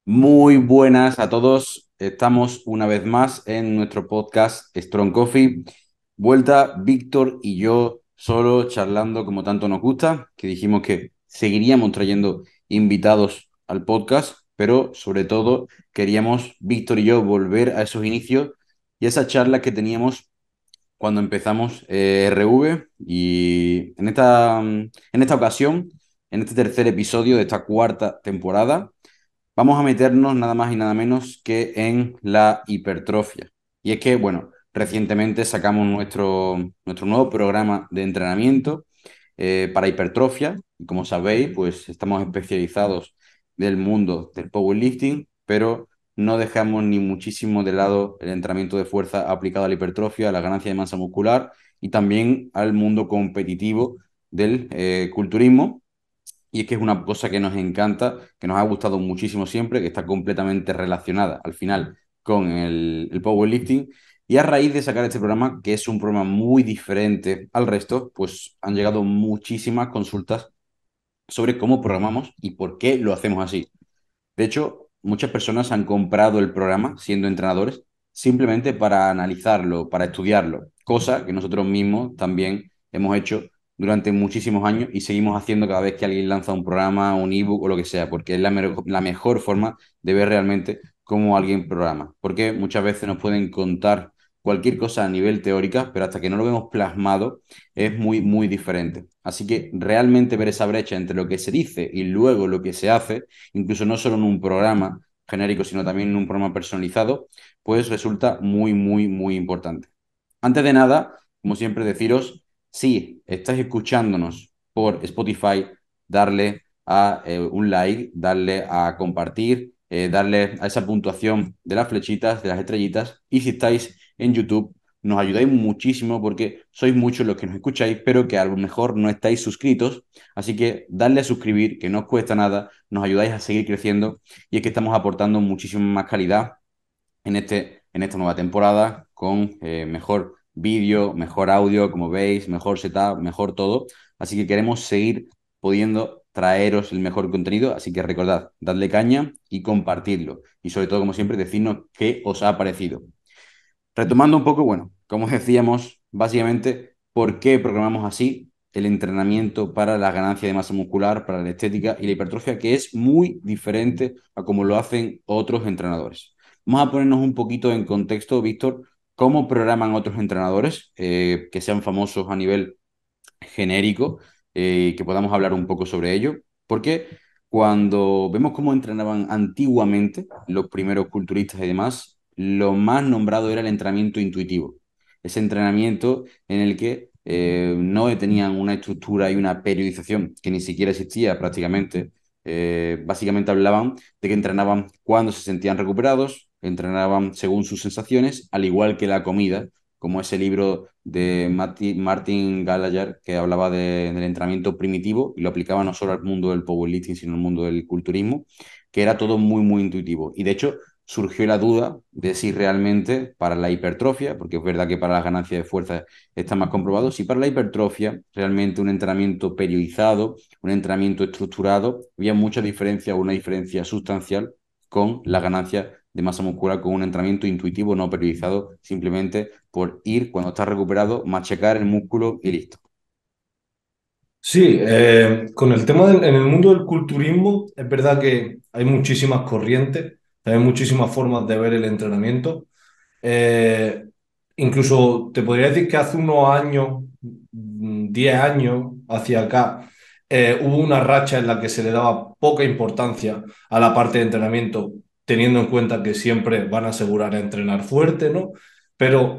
Muy buenas a todos. Estamos una vez más en nuestro podcast Strong Coffee. Vuelta Víctor y yo solo charlando como tanto nos gusta, que dijimos que seguiríamos trayendo invitados al podcast, pero sobre todo queríamos Víctor y yo volver a esos inicios y esas charlas que teníamos cuando empezamos RV y en esta ocasión, en este tercer episodio de esta cuarta temporada. Vamos a meternos nada más y nada menos que en la hipertrofia. Y es que, bueno, recientemente sacamos nuestro nuevo programa de entrenamiento para hipertrofia. Y como sabéis, pues estamos especializados del mundo del powerlifting, pero no dejamos ni muchísimo de lado el entrenamiento de fuerza aplicado a la hipertrofia, a la ganancia de masa muscular y también al mundo competitivo del culturismo. Y es que es una cosa que nos encanta, que nos ha gustado muchísimo siempre, que está completamente relacionada al final con el powerlifting. Y a raíz de sacar este programa, que es un programa muy diferente al resto, pues han llegado muchísimas consultas sobre cómo programamos y por qué lo hacemos así. De hecho, muchas personas han comprado el programa siendo entrenadores simplemente para analizarlo, para estudiarlo, cosa que nosotros mismos también hemos hecho durante muchísimos años y seguimos haciendo cada vez que alguien lanza un programa, un ebook o lo que sea, porque es la mejor forma de ver realmente cómo alguien programa. Porque muchas veces nos pueden contar cualquier cosa a nivel teórica, pero hasta que no lo vemos plasmado es muy, muy diferente. Así que realmente ver esa brecha entre lo que se dice y luego lo que se hace, incluso no solo en un programa genérico, sino también en un programa personalizado, pues resulta muy, muy, muy importante. Antes de nada, como siempre, deciros, si estáis escuchándonos por Spotify, darle a un like, darle a compartir, darle a esa puntuación de las flechitas, de las estrellitas, y si estáis en YouTube, nos ayudáis muchísimo porque sois muchos los que nos escucháis, pero que a lo mejor no estáis suscritos. Así que darle a suscribir, que no os cuesta nada, nos ayudáis a seguir creciendo y es que estamos aportando muchísima más calidad en esta nueva temporada con mejor vídeo, mejor audio, como veis, mejor setup, mejor todo. Así que queremos seguir pudiendo traeros el mejor contenido. Así que recordad, dadle caña y compartirlo. Y sobre todo, como siempre, decidnos qué os ha parecido. Retomando un poco, bueno, como decíamos, básicamente, ¿por qué programamos así el entrenamiento para la ganancia de masa muscular, para la estética y la hipertrofia, que es muy diferente a como lo hacen otros entrenadores? Vamos a ponernos un poquito en contexto, Víctor, cómo programan otros entrenadores que sean famosos a nivel genérico, que podamos hablar un poco sobre ello, porque cuando vemos cómo entrenaban antiguamente los primeros culturistas y demás, lo más nombrado era el entrenamiento intuitivo. Ese entrenamiento en el que no tenían una estructura y una periodización que ni siquiera existía prácticamente. Básicamente hablaban de que entrenaban cuando se sentían recuperados, entrenaban según sus sensaciones, al igual que la comida, como ese libro de Martin Gallagher que hablaba del entrenamiento primitivo y lo aplicaba no solo al mundo del powerlifting, sino al mundo del culturismo, que era todo muy, muy intuitivo. Y de hecho surgió la duda de si realmente para la hipertrofia, porque es verdad que para la ganancia de fuerza está más comprobado, si para la hipertrofia realmente un entrenamiento periodizado, un entrenamiento estructurado, había mucha diferencia o una diferencia sustancial con la ganancia de masa muscular con un entrenamiento intuitivo no periodizado, simplemente por ir cuando estás recuperado, machacar el músculo y listo. Sí, con el tema en el mundo del culturismo, es verdad que hay muchísimas corrientes, hay muchísimas formas de ver el entrenamiento. Eh, Incluso te podría decir que hace unos años, 10 años hacia acá, hubo una racha en la que se le daba poca importancia a la parte de entrenamiento, teniendo en cuenta que siempre van a asegurar a entrenar fuerte, ¿no? Pero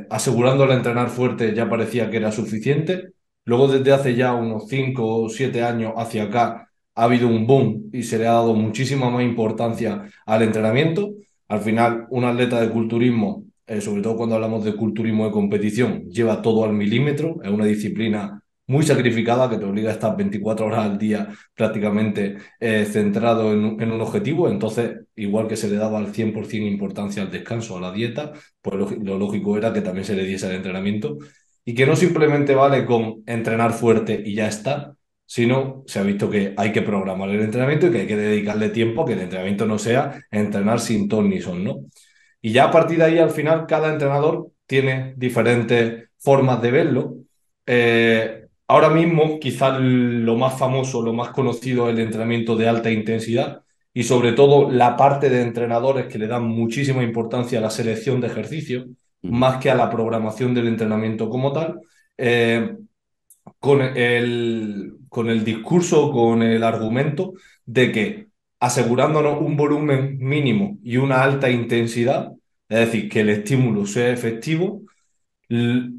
asegurándole a entrenar fuerte ya parecía que era suficiente. Luego, desde hace ya unos 5 o 7 años hacia acá, ha habido un boom y se le ha dado muchísima más importancia al entrenamiento. Al final, un atleta de culturismo, sobre todo cuando hablamos de culturismo de competición, lleva todo al milímetro. Es una disciplina muy sacrificada que te obliga a estar 24 horas al día prácticamente centrado en un objetivo. Entonces, igual que se le daba al 100% importancia al descanso, a la dieta, pues lo lógico era que también se le diese al entrenamiento y que no simplemente vale con entrenar fuerte y ya está, sino se ha visto que hay que programar el entrenamiento y que hay que dedicarle tiempo a que el entrenamiento no sea entrenar sin ton ni son, ¿no? Y ya a partir de ahí, al final, cada entrenador tiene diferentes formas de verlo. Ahora mismo, quizás lo más famoso, lo más conocido es el entrenamiento de alta intensidad y sobre todo la parte de entrenadores que le dan muchísima importancia a la selección de ejercicios, Ujú. más que a la programación del entrenamiento como tal. Eh, con el discurso, con el argumento de que asegurándonos un volumen mínimo y una alta intensidad, es decir, que el estímulo sea efectivo,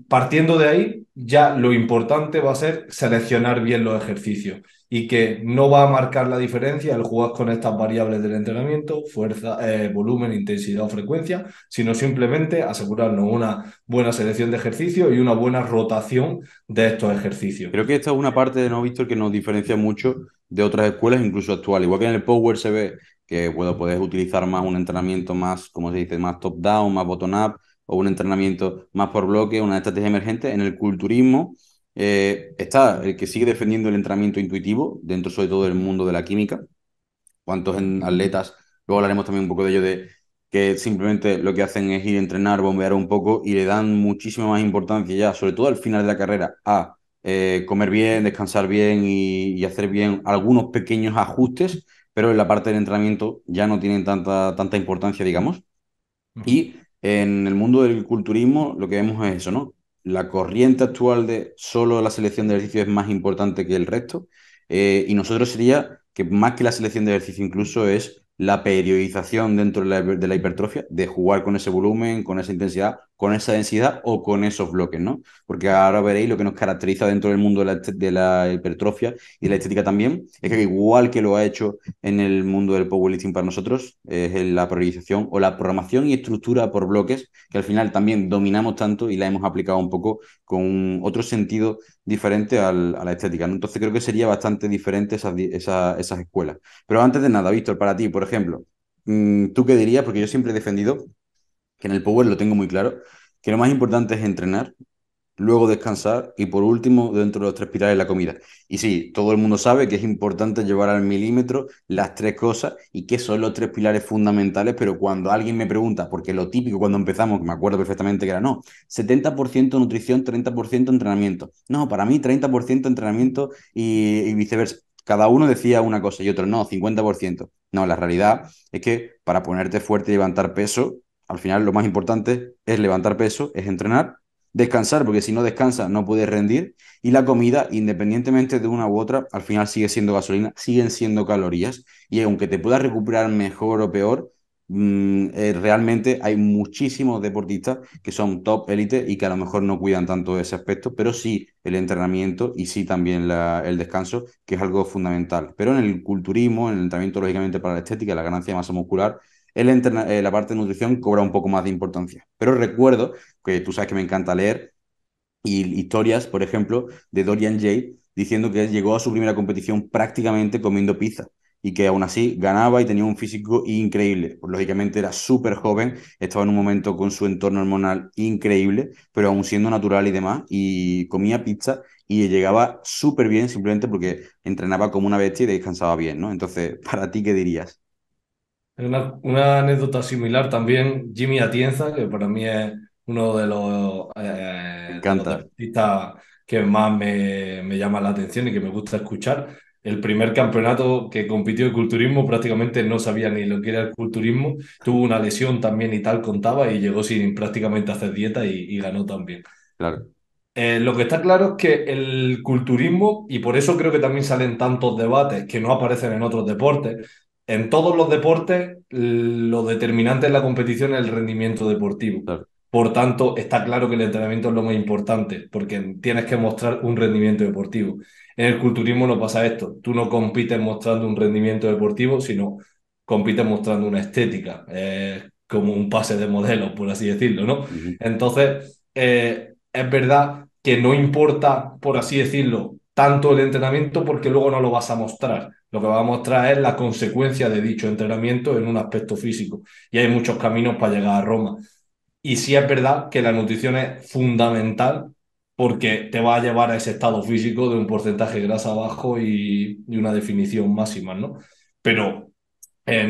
partiendo de ahí, ya lo importante va a ser seleccionar bien los ejercicios y que no va a marcar la diferencia el jugar con estas variables del entrenamiento, fuerza, volumen, intensidad o frecuencia, sino simplemente asegurarnos una buena selección de ejercicios y una buena rotación de estos ejercicios. Creo que esta es una parte de No Víctor que nos diferencia mucho de otras escuelas, incluso actuales. Igual que en el Power se ve que bueno, puedes utilizar más un entrenamiento más, como se dice, más top-down, más bottom-up, o un entrenamiento más por bloque, una estrategia emergente. En el culturismo está el que sigue defendiendo el entrenamiento intuitivo, dentro sobre todo del mundo de la química. Cuántos atletas, luego hablaremos también un poco de ello, de que simplemente lo que hacen es ir a entrenar, bombear un poco y le dan muchísima más importancia ya, sobre todo al final de la carrera, a comer bien, descansar bien y hacer bien algunos pequeños ajustes, pero en la parte del entrenamiento ya no tienen tanta importancia, digamos. Ujú. Y en el mundo del culturismo lo que vemos es eso, ¿no? La corriente actual de solo la selección de ejercicio es más importante que el resto. Y nosotros sería que más que la selección de ejercicio incluso es la periodización dentro de la hipertrofia, de jugar con ese volumen, con esa intensidad, con esa densidad o con esos bloques, ¿no? Porque ahora veréis lo que nos caracteriza dentro del mundo de la hipertrofia y de la estética también, es que igual que lo ha hecho en el mundo del powerlifting para nosotros es la priorización o la programación y estructura por bloques, que al final también dominamos tanto y la hemos aplicado un poco con otro sentido diferente a la estética, ¿no? Entonces creo que sería bastante diferente esas escuelas. Pero antes de nada, Víctor, para ti, por ejemplo, ¿tú qué dirías? Porque yo siempre he defendido que en el Power lo tengo muy claro, que lo más importante es entrenar, luego descansar y por último, dentro de los tres pilares, la comida. Y sí, todo el mundo sabe que es importante llevar al milímetro las tres cosas y que son los tres pilares fundamentales, pero cuando alguien me pregunta, porque lo típico cuando empezamos, que me acuerdo perfectamente que era, no, 70% nutrición, 30% entrenamiento. No, para mí 30% entrenamiento y viceversa. Cada uno decía una cosa y otro no, 50%. No, la realidad es que para ponerte fuerte y levantar peso, al final lo más importante es levantar peso, es entrenar, descansar, porque si no descansa no puedes rendir, y la comida, independientemente de una u otra, al final sigue siendo gasolina, siguen siendo calorías, y aunque te puedas recuperar mejor o peor, realmente hay muchísimos deportistas que son top élite y que a lo mejor no cuidan tanto ese aspecto, pero sí el entrenamiento y sí también el descanso, que es algo fundamental. Pero en el culturismo, en el entrenamiento lógicamente para la estética, la ganancia de masa muscular, la parte de nutrición cobra un poco más de importancia. Pero recuerdo que tú sabes que me encanta leer, y historias, por ejemplo, de Dorian Jay diciendo que llegó a su primera competición prácticamente comiendo pizza y que aún así ganaba y tenía un físico increíble. Pues, lógicamente era súper joven, estaba en un momento con su entorno hormonal increíble, pero aún siendo natural y demás, y comía pizza y llegaba súper bien simplemente porque entrenaba como una bestia y descansaba bien, ¿no? Entonces, ¿para ti qué dirías? Una anécdota similar también, Jimmy Atienza, que para mí es uno Me de los encanta. deportistas que más me llama la atención y que me gusta escuchar. El primer campeonato que compitió de culturismo prácticamente no sabía ni lo que era el culturismo, tuvo una lesión también y tal, contaba, y llegó sin prácticamente hacer dieta y ganó también. Claro. Lo que está claro es que el culturismo, y por eso creo que también salen tantos debates que no aparecen en otros deportes, en todos los deportes lo determinante en la competición es el rendimiento deportivo. Claro. Por tanto, está claro que el entrenamiento es lo más importante, porque tienes que mostrar un rendimiento deportivo. En el culturismo no pasa esto. Tú no compites mostrando un rendimiento deportivo, sino compites mostrando una estética, como un pase de modelos, por así decirlo, ¿no? Ujú. Entonces, es verdad que no importa, por así decirlo, tanto el entrenamiento porque luego no lo vas a mostrar. Lo que vas a mostrar es la consecuencia de dicho entrenamiento en un aspecto físico. Y hay muchos caminos para llegar a Roma. Y sí es verdad que la nutrición es fundamental porque te va a llevar a ese estado físico de un porcentaje de grasa bajo y una definición máxima, ¿no? Pero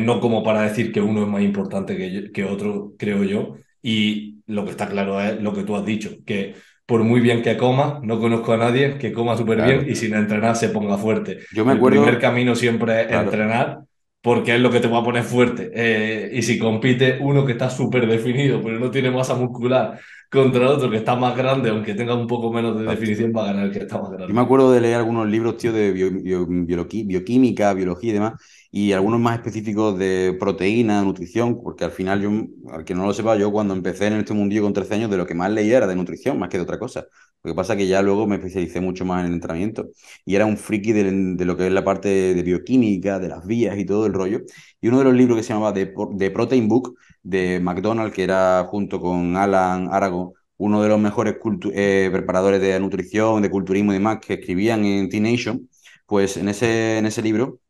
no como para decir que uno es más importante que otro, creo yo. Y lo que está claro es lo que tú has dicho, que por muy bien que coma, no conozco a nadie que coma súper bien Claro. y sin entrenar se ponga fuerte. Yo me El primer acuerdo, camino siempre es claro, entrenar, porque es lo que te va a poner fuerte. Y si compite uno que está súper definido, pero no tiene masa muscular, contra otro que está más grande, aunque tenga un poco menos de exacto. definición, va a ganar el que está más Yo me grande. acuerdo de leer algunos libros, tío, de bioquímica, biología y demás, y algunos más específicos de proteína, nutrición, porque al final yo, al que no lo sepa, yo cuando empecé en este mundillo con 13 años, de lo que más leía era de nutrición, más que de otra cosa. Lo que pasa es que ya luego me especialicé mucho más en el entrenamiento y era un friki de lo que es la parte de bioquímica, de las vías y todo el rollo. Y uno de los libros que se llamaba The Protein Book de McDonald, que era junto con Alan Arago, uno de los mejores preparadores de nutrición, de culturismo y demás que escribían en T-Nation, pues en ese libro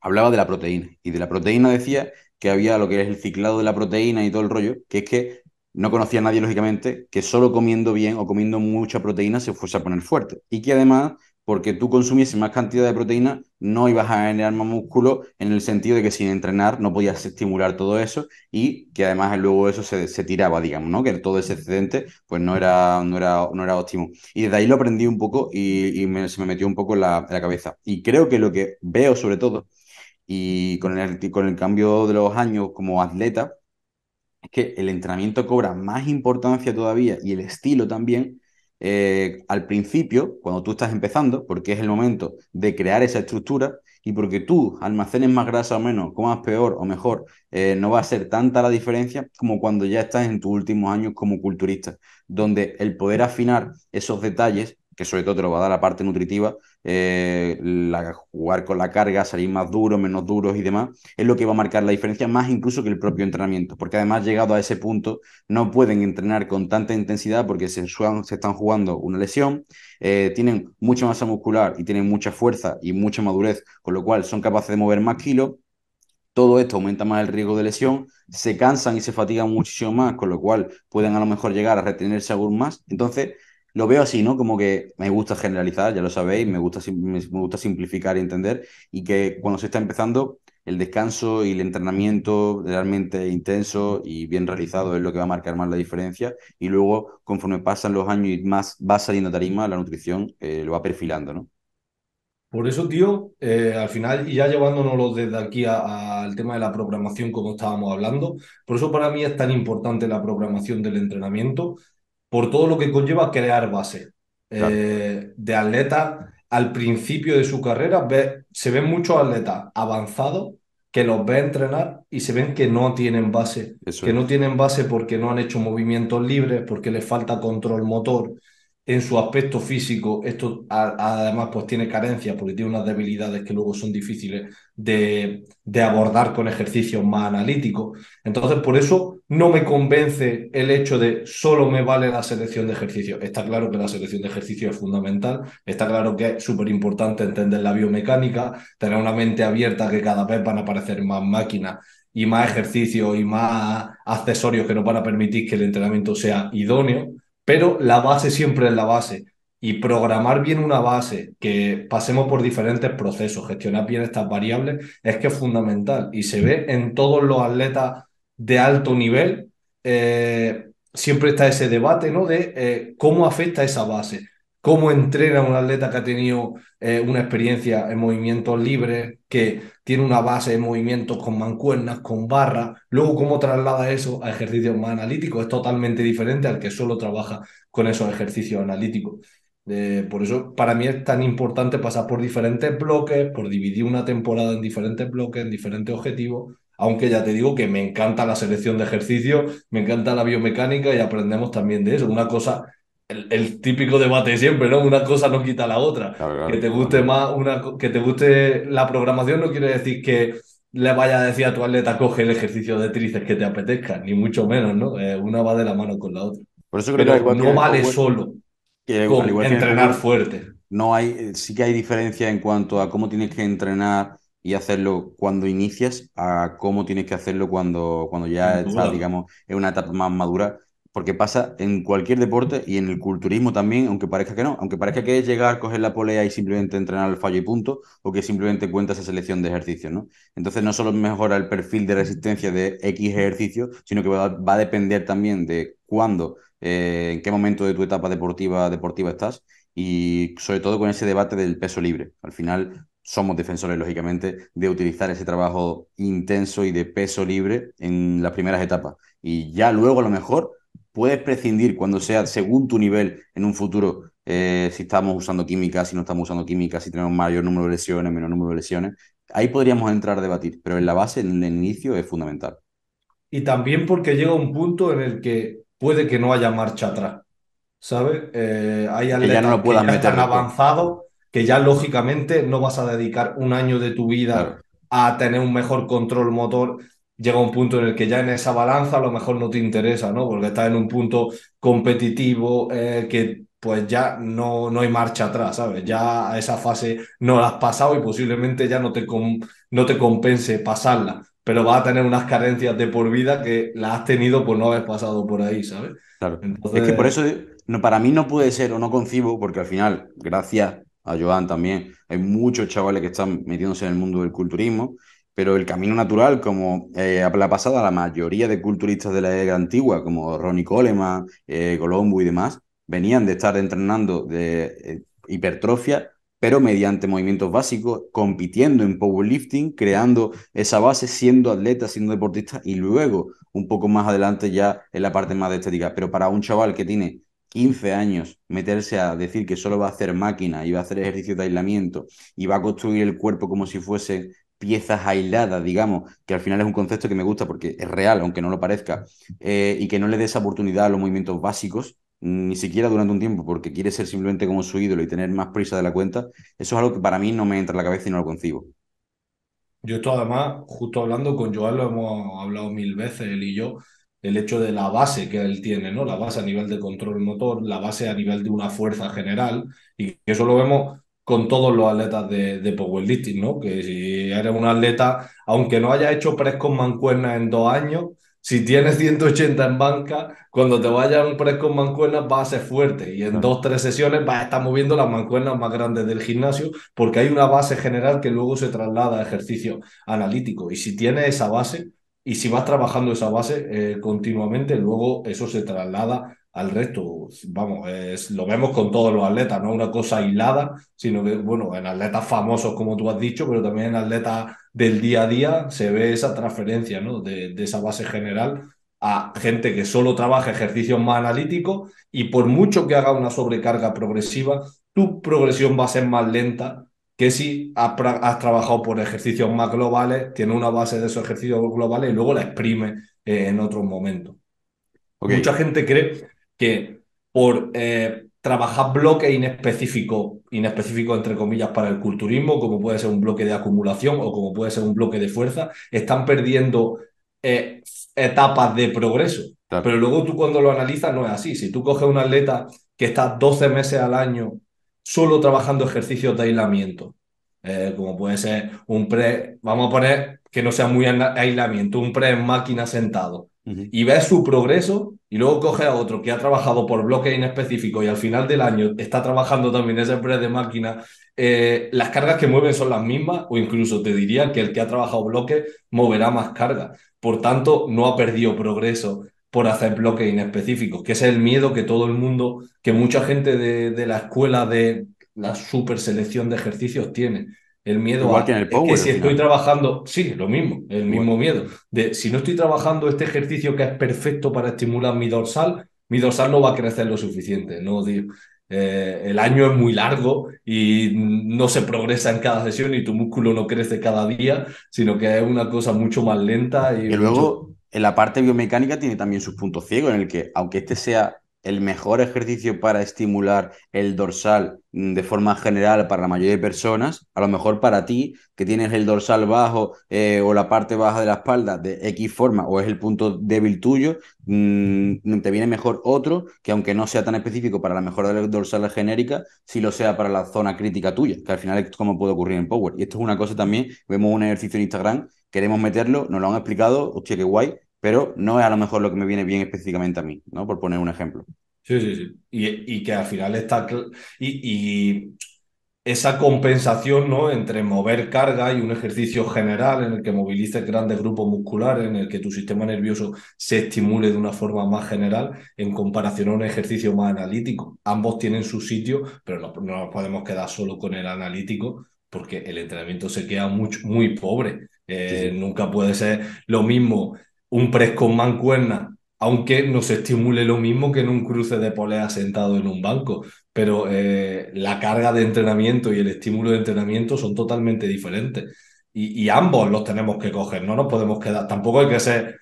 hablaba de la proteína. Y de la proteína decía que había lo que es el ciclado de la proteína y todo el rollo, que es que no conocía a nadie, lógicamente, que solo comiendo bien o comiendo mucha proteína se fuese a poner fuerte. Y que además, porque tú consumiese más cantidad de proteína, no ibas a generar más músculo en el sentido de que sin entrenar no podías estimular todo eso y que además luego eso se tiraba, digamos, ¿no? Que todo ese excedente pues no era óptimo. Y desde ahí lo aprendí un poco se me metió un poco en la cabeza. Y creo que lo que veo sobre todo y con el cambio de los años como atleta, es que el entrenamiento cobra más importancia todavía y el estilo también al principio, cuando tú estás empezando, porque es el momento de crear esa estructura y porque tú almacenes más grasa o menos, comas peor o mejor, no va a ser tanta la diferencia como cuando ya estás en tus últimos años como culturista, donde el poder afinar esos detalles, que sobre todo te lo va a dar la parte nutritiva, jugar con la carga, salir más duros, menos duros y demás, es lo que va a marcar la diferencia más incluso que el propio entrenamiento, porque además llegado a ese punto no pueden entrenar con tanta intensidad porque se están jugando una lesión, tienen mucha masa muscular y tienen mucha fuerza y mucha madurez, con lo cual son capaces de mover más kilos. Todo esto aumenta más el riesgo de lesión, se cansan y se fatigan muchísimo más, con lo cual pueden a lo mejor llegar a retenerse aún más. Entonces, lo veo así, ¿no? Como que me gusta generalizar, ya lo sabéis, me gusta simplificar y entender, y que cuando se está empezando, el descanso y el entrenamiento realmente intenso y bien realizado es lo que va a marcar más la diferencia. Y luego, conforme pasan los años y más va saliendo tarima, la nutrición lo va perfilando, ¿no? Por eso, tío, al final, y ya llevándonos desde aquí al tema de la programación, como estábamos hablando, por eso para mí es tan importante la programación del entrenamiento, por todo lo que conlleva crear base. Claro, De atletas, al principio de su carrera, se ven muchos atletas avanzados que los ve entrenar y se ven eso que es. no tienen base porque no han hecho movimientos libres, porque les falta control motor en su aspecto físico. Esto además pues tiene carencias porque tiene unas debilidades que luego son difíciles de abordar con ejercicios más analíticos. Entonces, por eso no me convence el hecho de solo me vale la selección de ejercicios. Está claro que la selección de ejercicios es fundamental, está claro que es súper importante entender la biomecánica, tener una mente abierta que cada vez van a aparecer más máquinas y más ejercicios y más accesorios que nos van a permitir que el entrenamiento sea idóneo, pero la base siempre es la base. Y programar bien una base, que pasemos por diferentes procesos, gestionar bien estas variables, es que es fundamental. Y se ve en todos los atletas de alto nivel, siempre está ese debate, ¿no? De cómo afecta esa base, cómo entrena un atleta que ha tenido una experiencia en movimientos libres, que tiene una base de movimientos con mancuernas, con barras, luego cómo traslada eso a ejercicios más analíticos. Es totalmente diferente al que solo trabaja con esos ejercicios analíticos. Por eso para mí es tan importante pasar por diferentes bloques, por dividir una temporada en diferentes bloques, en diferentes objetivos, aunque ya te digo que me encanta la selección de ejercicios, me encanta la biomecánica y aprendemos también de eso. Una cosa, el típico debate de siempre, ¿no? Una cosa no quita la otra. Claro, Que claro, te guste totalmente. más que te guste la programación no quiere decir que le vaya a decir a tu atleta coge el ejercicio de tríceps que te apetezca, ni mucho menos, ¿no? Una va de la mano con la otra. Por eso creo que al Pero igual que no en el vale Power, solo al con igual que en el entrenar Power, fuerte, no hay, sí que hay diferencia en cuanto a cómo tienes que entrenar y hacerlo cuando inicias, a cómo tienes que hacerlo cuando ya sin estás, duda. digamos, en una etapa más madura. porque pasa en cualquier deporte y en el culturismo también, aunque parezca que no, aunque parezca que es llegar, coger la polea y simplemente entrenar al fallo y punto, o que simplemente cuenta esa selección de ejercicios, ¿no? Entonces no solo mejora el perfil de resistencia de X ejercicio, sino que va a depender también de cuándo, en qué momento de tu etapa deportiva estás y sobre todo con ese debate del peso libre. Al final somos defensores, lógicamente, de utilizar ese trabajo intenso y de peso libre en las primeras etapas. Y ya luego a lo mejor puedes prescindir cuando sea según tu nivel en un futuro, si estamos usando química, si no estamos usando química, si tenemos mayor número de lesiones, menor número de lesiones. Ahí podríamos entrar a debatir, pero en la base, en el inicio, es fundamental. Y también porque llega un punto en el que puede que no haya marcha atrás. ¿Sabes? Hay Que ya no atletas lo que puedas ya meter están después. avanzados, que ya lógicamente no vas a dedicar un año de tu vida Claro, a tener un mejor control motor. Llega un punto en el que ya en esa balanza a lo mejor no te interesa, ¿no? Porque estás en un punto competitivo que pues ya no hay marcha atrás, ¿sabes? Ya a esa fase no la has pasado y posiblemente ya no te compense pasarla, pero vas a tener unas carencias de por vida que las has tenido por no haber pasado por ahí, ¿sabes? claro. Es que por Entonces... eso no, para mí no puede ser o no concibo, porque al final, gracias a Joan también, hay muchos chavales que están metiéndose en el mundo del culturismo, pero el camino natural, como la pasada, la mayoría de culturistas de la era antigua, como Ronnie Coleman, Colombo y demás, venían de estar entrenando de hipertrofia, pero mediante movimientos básicos, compitiendo en powerlifting, creando esa base, siendo atletas, siendo deportistas, y luego un poco más adelante ya en la parte más de estética. Pero para un chaval que tiene 15 años, meterse a decir que solo va a hacer máquina y va a hacer ejercicios de aislamiento y va a construir el cuerpo como si fuese piezas aisladas, digamos, que al final es un concepto que me gusta porque es real, aunque no lo parezca, y que no le dé esa oportunidad a los movimientos básicos, ni siquiera durante un tiempo, porque quiere ser simplemente como su ídolo y tener más prisa de la cuenta, eso es algo que para mí no me entra en la cabeza y no lo concibo. Yo esto además, justo hablando con Joan, lo hemos hablado mil veces, él y yo, el hecho de la base que él tiene, ¿no? La base a nivel de control motor, la base a nivel de una fuerza general, y eso lo vemos con todos los atletas de powerlifting, ¿no? Que si eres un atleta, aunque no hayas hecho press con mancuernas en 2 años, si tienes 180 en banca, cuando te vayas a un press con mancuernas vas a ser fuerte y en Claro. 2, 3 sesiones vas a estar moviendo las mancuernas más grandes del gimnasio porque hay una base general que luego se traslada a ejercicio analítico. Y si tienes esa base y si vas trabajando esa base continuamente, luego eso se traslada al resto. Vamos, lo vemos con todos los atletas, no es una cosa aislada, sino que, bueno, en atletas famosos, como tú has dicho, pero también en atletas del día a día se ve esa transferencia, ¿no? De esa base general a gente que solo trabaja ejercicios más analíticos y por mucho que haga una sobrecarga progresiva, tu progresión va a ser más lenta que si has trabajado por ejercicios más globales, tienes una base de esos ejercicios globales y luego la exprime en otros momentos. Mucha Ok. gente cree que por trabajar bloques inespecíficos entre comillas para el culturismo, como puede ser un bloque de acumulación o como puede ser un bloque de fuerza, están perdiendo eh, etapas de progreso. Claro. Pero luego tú cuando lo analizas no es así. Si tú coges un atleta que está 12 meses al año solo trabajando ejercicios de aislamiento, como puede ser un pre, vamos a poner que no sea muy aislamiento, un pre en máquina sentado Ujú. y ves su progreso y luego coge a otro que ha trabajado por bloques inespecíficos y al final del año está trabajando también ese press de máquina, las cargas que mueven son las mismas o incluso te diría que el que ha trabajado bloques moverá más carga. Por tanto, no ha perdido progreso por hacer bloques inespecíficos, que ese es el miedo que todo el mundo, que mucha gente de la escuela de la super selección de ejercicios tiene. El miedo Igual que en a, el es que Power al si estoy final. trabajando, sí, lo mismo, el Igual. mismo miedo de si no estoy trabajando este ejercicio que es perfecto para estimular mi dorsal no va a crecer lo suficiente, ¿no? El año es muy largo y no se progresa en cada sesión y tu músculo no crece cada día, sino que es una cosa mucho más lenta y Que mucho... luego en la parte biomecánica tiene también sus puntos ciegos, en el que aunque este sea el mejor ejercicio para estimular el dorsal de forma general para la mayoría de personas, a lo mejor para ti, que tienes el dorsal bajo o la parte baja de la espalda de X forma o es el punto débil tuyo, te viene mejor otro que aunque no sea tan específico para la mejora del dorsal genérica, sí lo sea para la zona crítica tuya, que al final es como puede ocurrir en Power. Y esto es una cosa también, vemos un ejercicio en Instagram, queremos meterlo, nos lo han explicado, hostia, qué guay, pero no es a lo mejor lo que me viene bien específicamente a mí, ¿no? Por poner un ejemplo. Sí, sí, sí. Y que al final está... Y esa compensación, ¿no? Entre mover carga y un ejercicio general en el que movilices grandes grupos musculares, en el que tu sistema nervioso se estimule de una forma más general en comparación a un ejercicio más analítico. Ambos tienen su sitio, pero no nos podemos quedar solo con el analítico porque el entrenamiento se queda muy pobre. Sí, sí. Nunca puede ser lo mismo un press con mancuerna, aunque no se estimule lo mismo que en un cruce de polea sentado en un banco, pero la carga de entrenamiento y el estímulo de entrenamiento son totalmente diferentes. Y ambos los tenemos que coger, no nos podemos quedar. Tampoco hay que ser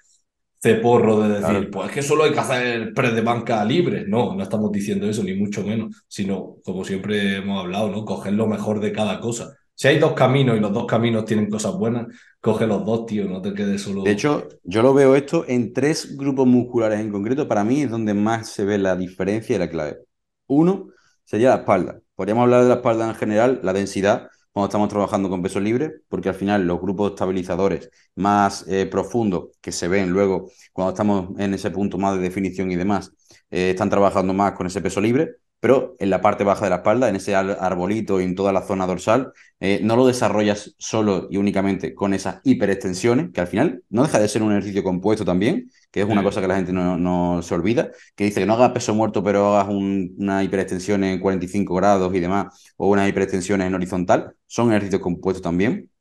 ceporro de decir, Claro. pues es que solo hay que hacer press de banca libre. No, no estamos diciendo eso, ni mucho menos, sino, como siempre hemos hablado, ¿no? Coger lo mejor de cada cosa. Si hay dos caminos y los dos caminos tienen cosas buenas, coge los dos, tío, no te quedes De solo. hecho, yo lo veo esto en tres grupos musculares en concreto. Para mí es donde más se ve la diferencia y la clave. Uno sería la espalda. Podríamos hablar de la espalda en general, la densidad, cuando estamos trabajando con peso libre, porque al final los grupos estabilizadores más profundos que se ven luego cuando estamos en ese punto más de definición y demás, están trabajando más con ese peso libre, pero en la parte baja de la espalda, en ese arbolito y en toda la zona dorsal, no lo desarrollas solo y únicamente con esas hiperextensiones, que al final no deja de ser un ejercicio compuesto también, que es una cosa Sí. que la gente no se olvida, que dice que no hagas peso muerto, pero hagas una hiperextensión en 45 grados y demás, o una hiperextensión en horizontal, son ejercicios compuestos también.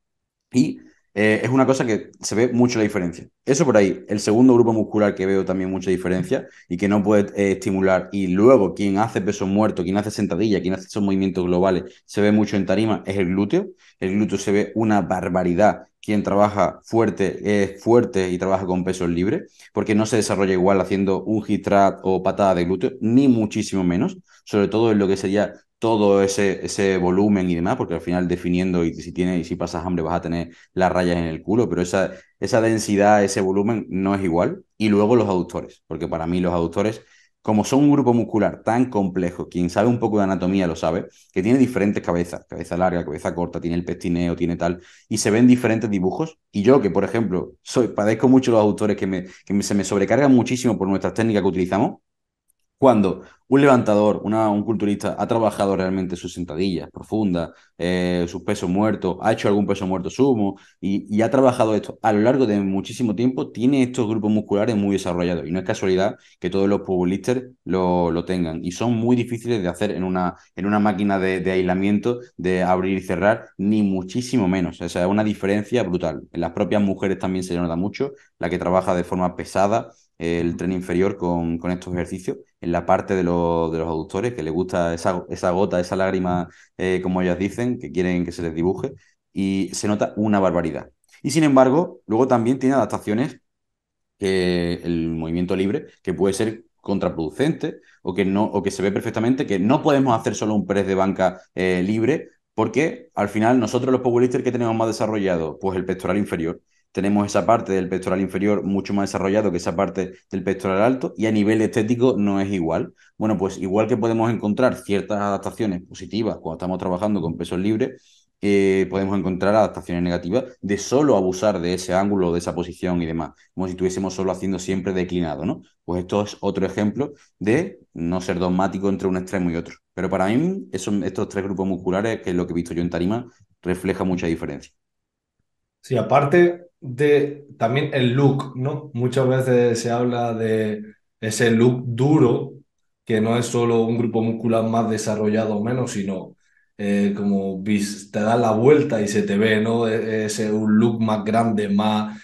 Y es una cosa que se ve mucho la diferencia. Eso por ahí. El segundo grupo muscular que veo también mucha diferencia y que no puede estimular. Y luego quien hace peso muerto, quien hace sentadilla, quien hace esos movimientos globales, se ve mucho en tarima, es el glúteo. El glúteo se ve una barbaridad. Quien trabaja fuerte es fuerte y trabaja con pesos libres, porque no se desarrolla igual haciendo un hip thrust o patada de glúteo, ni muchísimo menos, sobre todo en lo que sería todo ese volumen y demás, porque al final definiendo y si tienes y si pasas hambre vas a tener las rayas en el culo, pero esa densidad, ese volumen no es igual. Y luego los aductores, porque para mí los aductores, como son un grupo muscular tan complejo, quien sabe un poco de anatomía lo sabe, que tiene diferentes cabezas, cabeza larga, cabeza corta, tiene el pestineo, tiene tal, y se ven diferentes dibujos. Y yo, que por ejemplo, padezco mucho los aductores se me sobrecargan muchísimo por nuestras técnicas que utilizamos, cuando un levantador, un culturista, ha trabajado realmente sus sentadillas profundas, sus pesos muertos, ha hecho algún peso muerto sumo y ha trabajado esto a lo largo de muchísimo tiempo, tiene estos grupos musculares muy desarrollados. Y no es casualidad que todos los powerlifters lo tengan. Y son muy difíciles de hacer en una máquina de aislamiento, de abrir y cerrar, ni muchísimo menos. O sea, es una diferencia brutal. En las propias mujeres también se le nota mucho, la que trabaja de forma pesada el tren inferior con estos ejercicios en la parte de los aductores, que les gusta esa gota, esa lágrima, como ellas dicen, que quieren que se les dibuje, y se nota una barbaridad. Y sin embargo, luego también tiene adaptaciones que el movimiento libre, que puede ser contraproducente o que, no, o que se ve perfectamente que no podemos hacer solo un press de banca libre, porque al final nosotros los powerlifters que tenemos más desarrollado, pues el pectoral inferior. Tenemos esa parte del pectoral inferior mucho más desarrollado que esa parte del pectoral alto y a nivel estético no es igual. Bueno, pues igual que podemos encontrar ciertas adaptaciones positivas cuando estamos trabajando con pesos libres, podemos encontrar adaptaciones negativas de solo abusar de ese ángulo, de esa posición y demás, como si estuviésemos solo haciendo siempre declinado, ¿no? Pues esto es otro ejemplo de no ser dogmático entre un extremo y otro. Pero para mí, estos tres grupos musculares, que es lo que he visto yo en tarima, refleja mucha diferencia. Sí, aparte de también el look, ¿no? Muchas veces se habla de ese look duro, que no es solo un grupo muscular más desarrollado o menos, sino como te das la vuelta y se te ve, ¿no? Ese un look más grande, más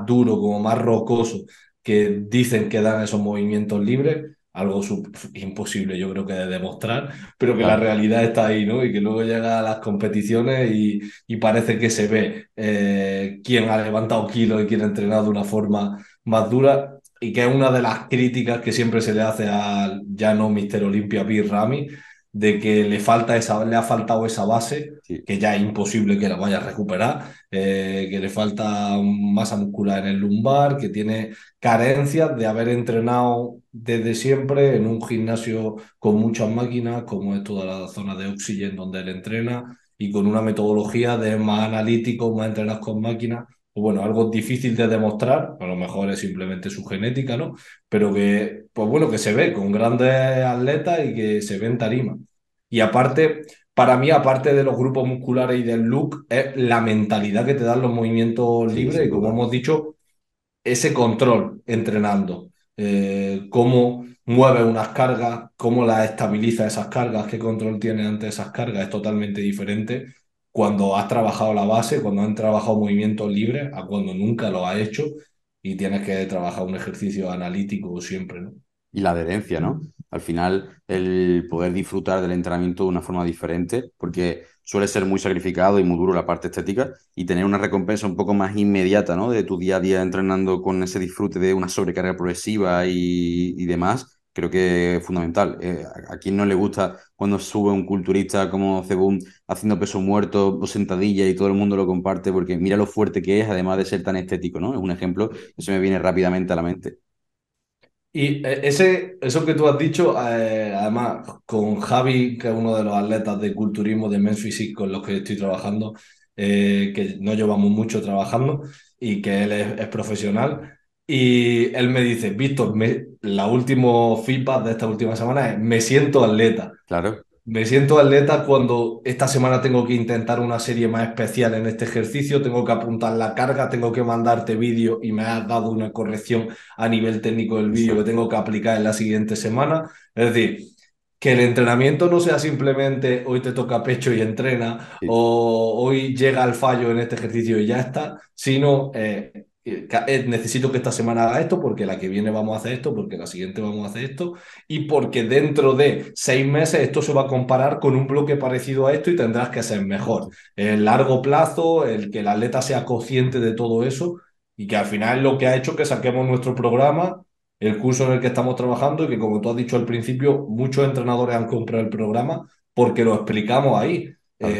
duro, como más rocoso, que dicen que dan esos movimientos libres. Algo imposible, yo creo que de demostrar, pero que la Claro. realidad está ahí, ¿no? Y que luego llega a las competiciones y parece que se ve quién ha levantado kilos y quién ha entrenado de una forma más dura y que es una de las críticas que siempre se le hace al ya no Mister Olympia Bir Rami, de que le ha faltado esa base Sí. que ya es imposible que la vaya a recuperar, que le falta masa muscular en el lumbar, que tiene carencias de haber entrenado desde siempre en un gimnasio con muchas máquinas, como es toda la zona de Oxygen donde él entrena, y con una metodología de más analítico, más entrenados con máquinas, pues bueno, algo difícil de demostrar, a lo mejor es simplemente su genética, ¿no? Pero que, pues bueno, que se ve con grandes atletas y que se ve en tarima. Y aparte, para mí, aparte de los grupos musculares y del look, es la mentalidad que te dan los movimientos Sí, libres sin y, como duda. hemos dicho, ese control entrenando. Cómo mueve unas cargas, cómo las estabiliza esas cargas, qué control tiene ante esas cargas, es totalmente diferente cuando has trabajado la base, cuando has trabajado movimientos libres, a cuando nunca lo has hecho y tienes que trabajar un ejercicio analítico siempre, ¿no? Y la adherencia, ¿no? Al final, el poder disfrutar del entrenamiento de una forma diferente, porque suele ser muy sacrificado y muy duro la parte estética, y tener una recompensa un poco más inmediata, ¿no? De tu día a día entrenando con ese disfrute de una sobrecarga progresiva y demás, creo que es fundamental. ¿A quién no le gusta cuando sube un culturista como Cebum haciendo peso muerto o sentadilla y todo el mundo lo comparte? Porque mira lo fuerte que es, además de ser tan estético, ¿no? Es un ejemplo que se me viene rápidamente a la mente. Y eso que tú has dicho, además, con Javi, que es uno de los atletas de culturismo de Men's Physique con los que estoy trabajando, que no llevamos mucho trabajando y que él es profesional. Y él me dice, Víctor, la última feedback de esta última semana es, me siento atleta. Claro, Me siento atleta cuando esta semana tengo que intentar una serie más especial en este ejercicio, tengo que apuntar la carga, tengo que mandarte vídeo y me has dado una corrección a nivel técnico del vídeo eso que tengo que aplicar en la siguiente semana. Es decir, que el entrenamiento no sea simplemente hoy te toca pecho y entrena es. o hoy llega el fallo en este ejercicio y ya está, sino necesito que esta semana haga esto porque la que viene vamos a hacer esto, porque la siguiente vamos a hacer esto y porque dentro de 6 meses esto se va a comparar con un bloque parecido a esto y tendrás que ser mejor. El largo plazo, el que el atleta sea consciente de todo eso y que al final es lo que ha hecho que saquemos nuestro programa, el curso en el que estamos trabajando y que, como tú has dicho al principio, muchos entrenadores han comprado el programa porque lo explicamos ahí. Claro.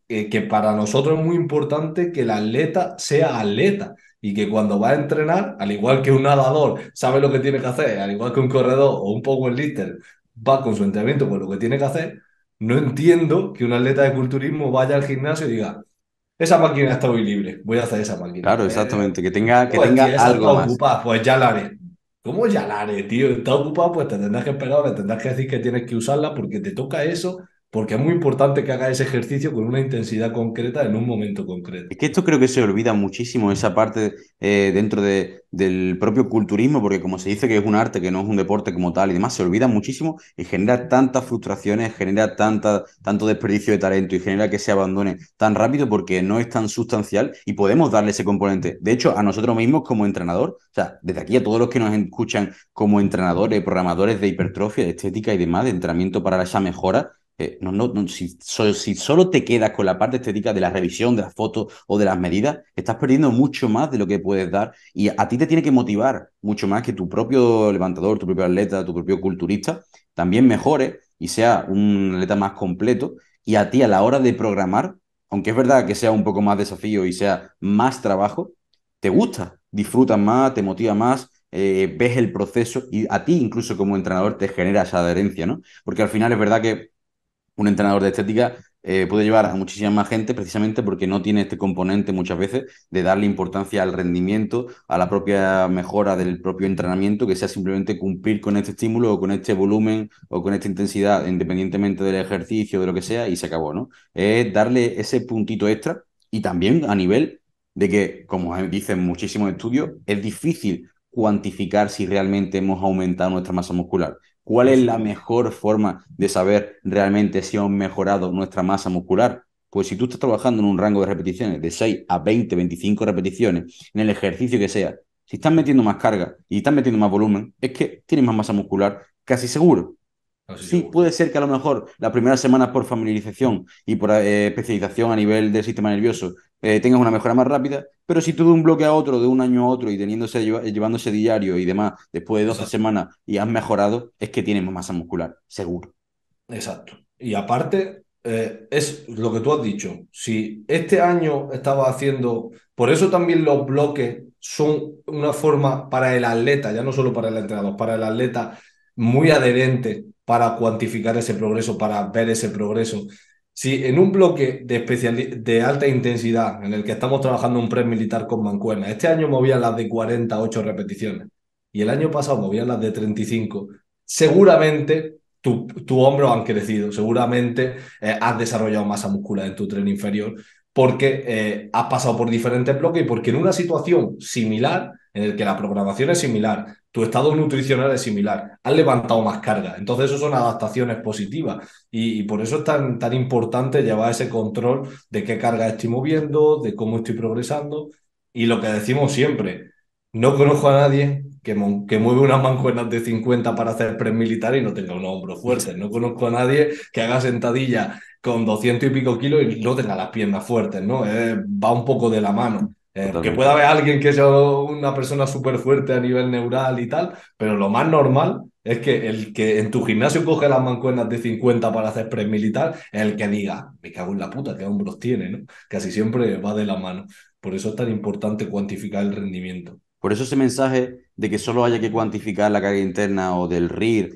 Que para nosotros es muy importante que el atleta sea atleta y que cuando va a entrenar, al igual que un nadador sabe lo que tiene que hacer, al igual que un corredor o un powerlifter va con su entrenamiento con lo que tiene que hacer, no entiendo que un atleta de culturismo vaya al gimnasio y diga, esa máquina está hoy libre, voy a hacer esa máquina. Claro, exactamente. Que Pues tenga tía, esa está algo más. ocupada, pues ya la haré. ¿Cómo ya la haré, tío? Está ocupada, pues te tendrás que esperar, le tendrás que decir que tienes que usarla porque te toca eso, porque es muy importante que hagas ese ejercicio con una intensidad concreta en un momento concreto. Es que esto creo que se olvida muchísimo, esa parte dentro del propio culturismo, porque como se dice que es un arte, que no es un deporte como tal y demás, se olvida muchísimo y genera tantas frustraciones, genera tanto desperdicio de talento y genera que se abandone tan rápido porque no es tan sustancial y podemos darle ese componente. De hecho, a nosotros mismos como entrenador, o sea, desde aquí a todos los que nos escuchan como entrenadores, programadores de hipertrofia, de estética y demás, de entrenamiento para esa mejora, si solo te quedas con la parte estética de la revisión de las fotos o de las medidas, estás perdiendo mucho más de lo que puedes dar y a ti te tiene que motivar mucho más que tu propio levantador, tu propio atleta, tu propio culturista también mejore y sea un atleta más completo y a ti a la hora de programar, aunque es verdad que sea un poco más desafío y sea más trabajo, te gusta, disfrutas más, te motiva más. Ves el proceso y a ti incluso como entrenador te genera esa adherencia, ¿no? Porque al final es verdad que un entrenador de estética puede llevar a muchísima más gente precisamente porque no tiene este componente muchas veces de darle importancia al rendimiento, a la propia mejora del propio entrenamiento, que sea simplemente cumplir con este estímulo o con este volumen o con esta intensidad, independientemente del ejercicio, de lo que sea, y se acabó, ¿no? Es darle ese puntito extra y también a nivel de que, como dicen muchísimos estudios, es difícil cuantificar si realmente hemos aumentado nuestra masa muscular. ¿Cuál Por es la supuesto. mejor forma de saber realmente si hemos mejorado nuestra masa muscular? Pues si tú estás trabajando en un rango de repeticiones de 6 a 20, 25 repeticiones, en el ejercicio que sea, si estás metiendo más carga y estás metiendo más volumen, es que tienes más masa muscular, casi seguro. Así Sí, seguro. puede ser que a lo mejor las primeras semanas por familiarización y por especialización a nivel del sistema nervioso tengas una mejora más rápida, pero si tú de un bloque a otro, de un año a otro y llevándose diario y demás, después de 12 Exacto. semanas y has mejorado, es que tienes más masa muscular, seguro. Exacto. Y aparte, es lo que tú has dicho. Si este año estaba haciendo, por eso también los bloques son una forma para el atleta, ya no solo para el entrenador, para el atleta muy adherente para cuantificar ese progreso, para ver ese progreso. si en un bloque de alta intensidad en el que estamos trabajando un press militar con mancuerna, este año movían las de 48 repeticiones y el año pasado movían las de 35, seguramente tu hombro han crecido, seguramente has desarrollado masa muscular en tu tren inferior porque has pasado por diferentes bloques y porque en una situación similar, en la que la programación es similar, tu estado nutricional es similar, has levantado más carga. Entonces, eso son adaptaciones positivas. Y por eso es tan importante llevar ese control de qué carga estoy moviendo, de cómo estoy progresando. Y lo que decimos siempre, no conozco a nadie que mueve unas mancuernas de 50 para hacer press militar y no tenga unos hombros fuertes. No conozco a nadie que haga sentadilla con 200 y pico kilos y no tenga las piernas fuertes, ¿no? Va un poco de la mano. Que pueda Totalmente. haber alguien que sea una persona súper fuerte a nivel neural y tal, pero lo más normal es que el que en tu gimnasio coge las mancuernas de 50 para hacer press militar es el que diga, me cago en la puta, qué hombros tiene, ¿no? Casi siempre va de la mano. Por eso es tan importante cuantificar el rendimiento. Por eso ese mensaje de que solo haya que cuantificar la carga interna o del RIR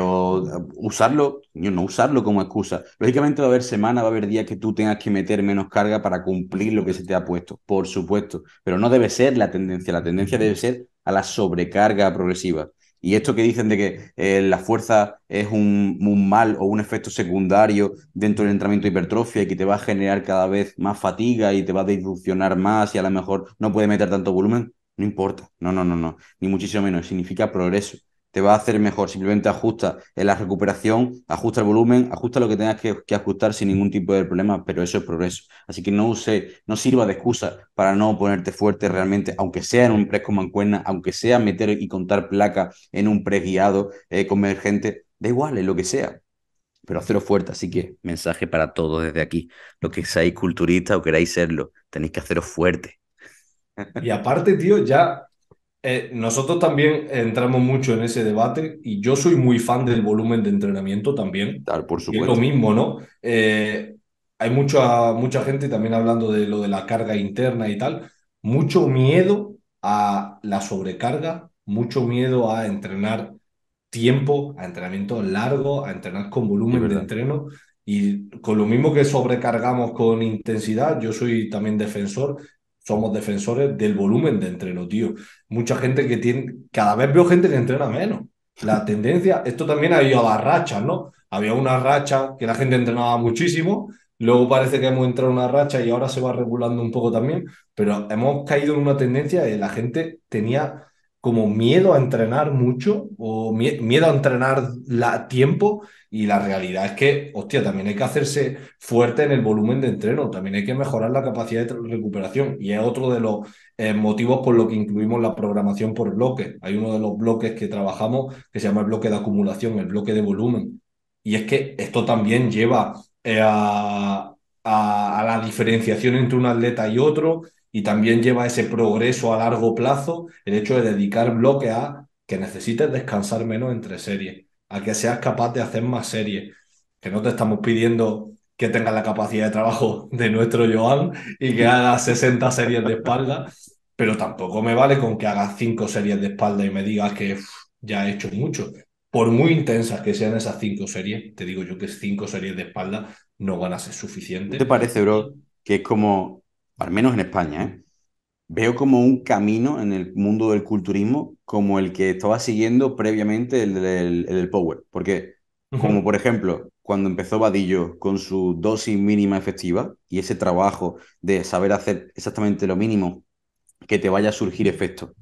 o usarlo, no usarlo como excusa. Lógicamente va a haber semanas, va a haber días que tú tengas que meter menos carga para cumplir lo que se te ha puesto, por supuesto, pero no debe ser la tendencia debe ser a la sobrecarga progresiva. Y esto que dicen de que la fuerza es un mal o un efecto secundario dentro del entrenamiento de hipertrofia y que te va a generar cada vez más fatiga y te va a disfuncionar más y a lo mejor no puede meter tanto volumen, no importa, no, no, no, no, ni muchísimo menos, significa progreso. Te va a hacer mejor, simplemente ajusta en la recuperación, ajusta el volumen, ajusta lo que tengas que ajustar sin ningún tipo de problema, pero eso es progreso. Así que no sirva de excusa para no ponerte fuerte realmente, aunque sea en un press con mancuerna, aunque sea meter y contar placa en un press guiado convergente, da igual, es lo que sea, pero hacerlo fuerte. Así que mensaje para todos desde aquí. Los que seáis culturistas o queráis serlo, tenéis que haceros fuerte. Y aparte, tío, ya nosotros también entramos mucho en ese debate y yo soy muy fan del volumen de entrenamiento también. Tal, por Y es lo supuesto. mismo, ¿no? Hay mucha gente también hablando de lo de la carga interna y tal, mucho miedo a la sobrecarga, mucho miedo a entrenar tiempo, a entrenamiento largo, a entrenar con Es volumen de verdad. entreno. Y con lo mismo que sobrecargamos con intensidad, yo soy también defensor, somos defensores del volumen de entreno, tío. Mucha gente que tiene, cada vez veo gente que entrena menos. La tendencia, esto también ha ido a las rachas, ¿no? Había una racha que la gente entrenaba muchísimo, luego parece que hemos entrado en una racha y ahora se va regulando un poco también, pero hemos caído en una tendencia de la gente tenía como miedo a entrenar mucho o miedo a entrenar tiempo y la realidad es que, hostia, también hay que hacerse fuerte en el volumen de entreno, también hay que mejorar la capacidad de recuperación y es otro de los motivos por lo que incluimos la programación por bloques. Hay uno de los bloques que trabajamos que se llama el bloque de acumulación, el bloque de volumen. Y es que esto también lleva a la diferenciación entre un atleta y otro y también lleva ese progreso a largo plazo, el hecho de dedicar bloque a que necesites descansar menos entre series, a que seas capaz de hacer más series, que no te estamos pidiendo que tengas la capacidad de trabajo de nuestro Joan y que hagas 60 series de espalda, pero tampoco me vale con que hagas 5 series de espalda y me digas que ya he hecho mucho. Por muy intensas que sean esas 5 series, te digo yo que 5 series de espalda no van a ser ¿No te suficientes. parece, bro, que es como, al menos en España, veo como un camino en el mundo del culturismo como el que estaba siguiendo previamente el del Power? Porque, como Ujú. por ejemplo, cuando empezó Vadillo con su dosis mínima efectiva y ese trabajo de saber hacer exactamente lo mínimo que te vaya a surgir efecto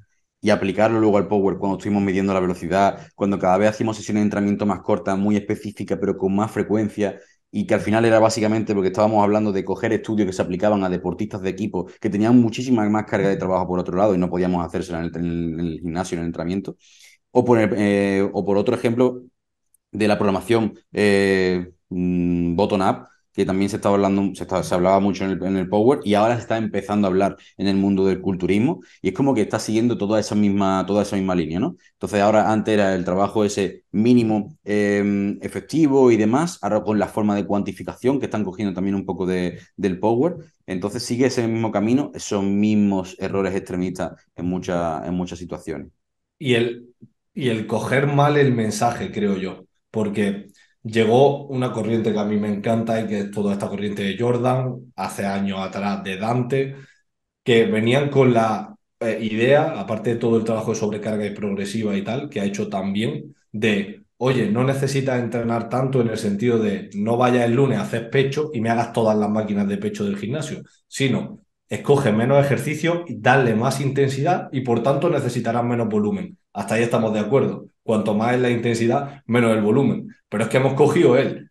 y aplicarlo luego al power cuando estuvimos midiendo la velocidad, cuando cada vez hacíamos sesiones de entrenamiento más cortas, muy específicas, pero con más frecuencia, y que al final era básicamente porque estábamos hablando de coger estudios que se aplicaban a deportistas de equipo que tenían muchísima más carga de trabajo por otro lado y no podíamos hacérsela en el gimnasio, en el entrenamiento. O por otro ejemplo, de la programación bottom-up, que también se estaba hablando, se hablaba mucho en el Power y ahora se está empezando a hablar en el mundo del culturismo y es como que está siguiendo toda esa misma línea, ¿no? Entonces ahora antes era el trabajo ese mínimo efectivo y demás, ahora con la forma de cuantificación que están cogiendo también un poco del Power, entonces sigue ese mismo camino, esos mismos errores extremistas en muchas situaciones. Y el, y el coger mal el mensaje, creo yo, porque llegó una corriente que a mí me encanta y que es toda esta corriente de Jordan, hace años atrás de Dante, que venían con la idea, aparte de todo el trabajo de sobrecarga y progresiva y tal, que ha hecho también, de, oye, no necesitas entrenar tanto en el sentido de no vayas el lunes a hacer pecho y me hagas todas las máquinas de pecho del gimnasio, sino escoge menos ejercicio y darle más intensidad y por tanto necesitarás menos volumen. Hasta ahí estamos de acuerdo. Cuanto más es la intensidad, menos el volumen. Pero es que hemos cogido él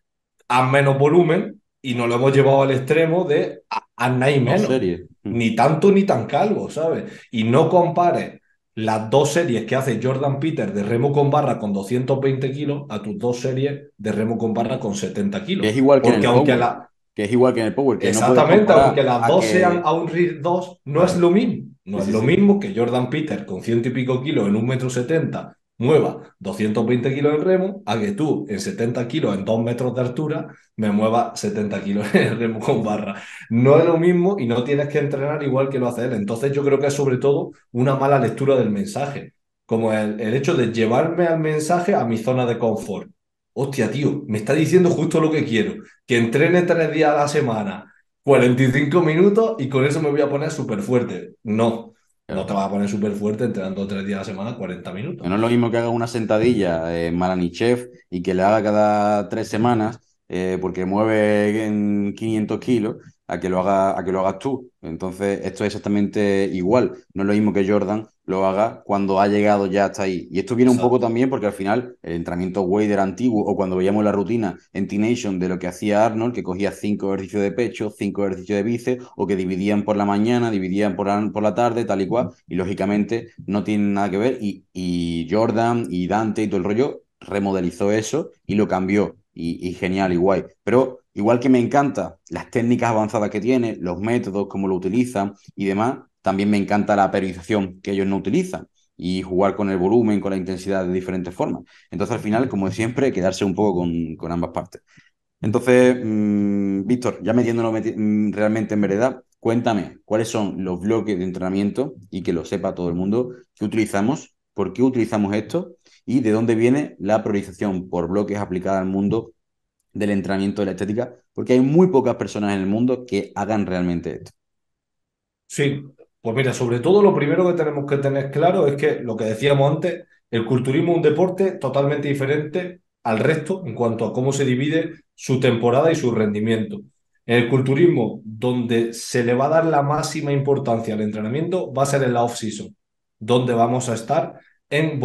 haz menos volumen y nos lo hemos llevado al extremo de haz nada y Dos menos. series. Ni tanto ni tan calvo, ¿sabes? Y no compares las dos series que hace Jordan Peter de remo con barra con 220 kilos a tus dos series de remo con barra con 70 Que kilos. es igual que en Porque el aunque Power. la, Que es igual que en el Power, que no puedes exactamente, aunque comparar las a dos sean que. a un RIR 2, no es Claro. lo mismo. Sí, No es sí, lo sí. mismo que Jordan Peter con ciento y pico kilos en 1,70 m mueva 220 kilos en remo, a que tú en 70 kilos en 2 metros de altura me muevas 70 kilos en el remo con barra. No es lo mismo y no tienes que entrenar igual que lo hace él. Entonces yo creo que es sobre todo una mala lectura del mensaje, como el hecho de llevarme al mensaje a mi zona de confort. Hostia, tío, me está diciendo justo lo que quiero, que entrene 3 días a la semana, 45 minutos y con eso me voy a poner súper fuerte. No, no Claro. te vas a poner súper fuerte entrenando 3 días a la semana, 40 minutos. No es lo mismo que haga una sentadilla Malanichev y que le haga cada 3 semanas porque mueve en 500 kilos a que lo hagas tú. Entonces, esto es exactamente igual. No es lo mismo que Jordan lo haga cuando ha llegado ya hasta ahí. Y esto viene un poco Exacto. también porque al final el entrenamiento weight era antiguo o cuando veíamos la rutina en T-Nation de lo que hacía Arnold, que cogía 5 ejercicios de pecho, 5 ejercicios de bíceps o que dividían por la mañana, dividían por la tarde, tal y cual. Y lógicamente no tienen nada que ver. Y Jordan y Dante y todo el rollo remodelizó eso y lo cambió. Y genial y guay. Pero igual que me encanta las técnicas avanzadas que tiene, los métodos, cómo lo utilizan y demás, también me encanta la periodización que ellos no utilizan y jugar con el volumen, con la intensidad de diferentes formas. Entonces, al final, como siempre, quedarse un poco con ambas partes. Entonces, Víctor, ya realmente en verdad, cuéntame cuáles son los bloques de entrenamiento y que lo sepa todo el mundo que utilizamos, por qué utilizamos esto y de dónde viene la priorización por bloques aplicada al mundo del entrenamiento de la estética, porque hay muy pocas personas en el mundo que hagan realmente esto. Sí, pues mira, sobre todo lo primero que tenemos que tener claro es que lo que decíamos antes, el culturismo es un deporte totalmente diferente al resto en cuanto a cómo se divide su temporada y su rendimiento. En el culturismo, donde se le va a dar la máxima importancia al entrenamiento, va a ser en la off-season, donde vamos a estar en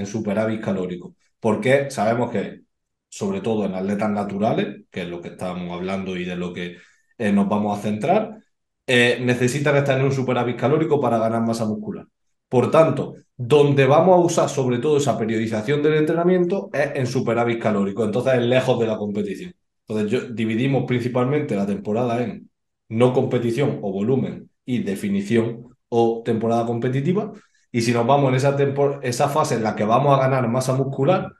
superávit calórico. Porque sabemos que, sobre todo en atletas naturales, que es lo que estábamos hablando y de lo que nos vamos a centrar, necesitan estar en un superávit calórico para ganar masa muscular. Por tanto, donde vamos a usar sobre todo esa periodización del entrenamiento es en superávit calórico, entonces es lejos de la competición. Entonces, dividimos principalmente la temporada en no competición o volumen y definición o temporada competitiva. Y si nos vamos en esa fase en la que vamos a ganar masa muscular,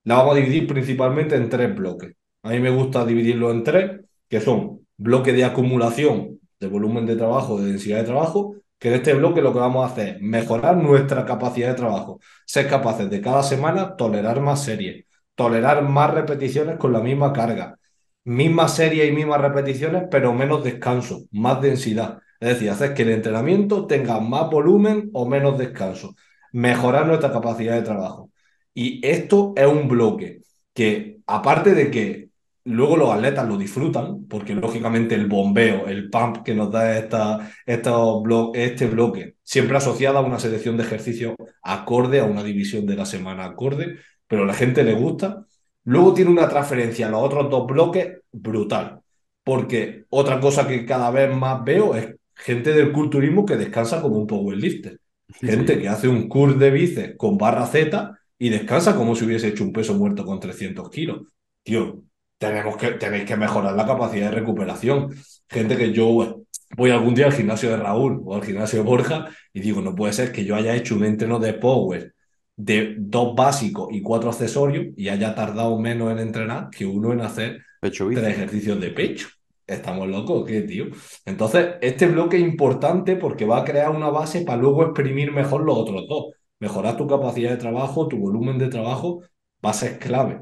la vamos a dividir principalmente en tres bloques. A mí me gusta dividirlo en tres, que son bloque de acumulación de volumen de trabajo, de densidad de trabajo, que en este bloque lo que vamos a hacer es mejorar nuestra capacidad de trabajo, ser capaces de cada semana tolerar más series, tolerar más repeticiones con la misma carga, misma serie y mismas repeticiones, pero menos descanso, más densidad. Es decir, hacer que el entrenamiento tenga más volumen o menos descanso, mejorar nuestra capacidad de trabajo. Y esto es un bloque que, aparte de que luego los atletas lo disfrutan, porque lógicamente el bombeo, el pump que nos da este bloque, siempre asociado a una selección de ejercicios acorde, a una división de la semana acorde, pero a la gente le gusta. Luego tiene una transferencia a los otros dos bloques brutal, porque otra cosa que cada vez más veo es gente del culturismo que descansa como un powerlifter. Gente Sí. que hace un curl de bíceps con barra Z y descansa como si hubiese hecho un peso muerto con 300 kilos. Tío, tenéis que mejorar la capacidad de recuperación. Gente que yo voy algún día al gimnasio de Raúl o al gimnasio de Borja y digo, no puede ser que yo haya hecho un entreno de power de 2 básicos y 4 accesorios y haya tardado menos en entrenar que uno en hacer Pecho 3 ejercicios de pecho. ¿Estamos locos o qué, tío? Entonces, este bloque es importante porque va a crear una base para luego exprimir mejor los otros dos. Mejorar tu capacidad de trabajo, tu volumen de trabajo, va a ser clave.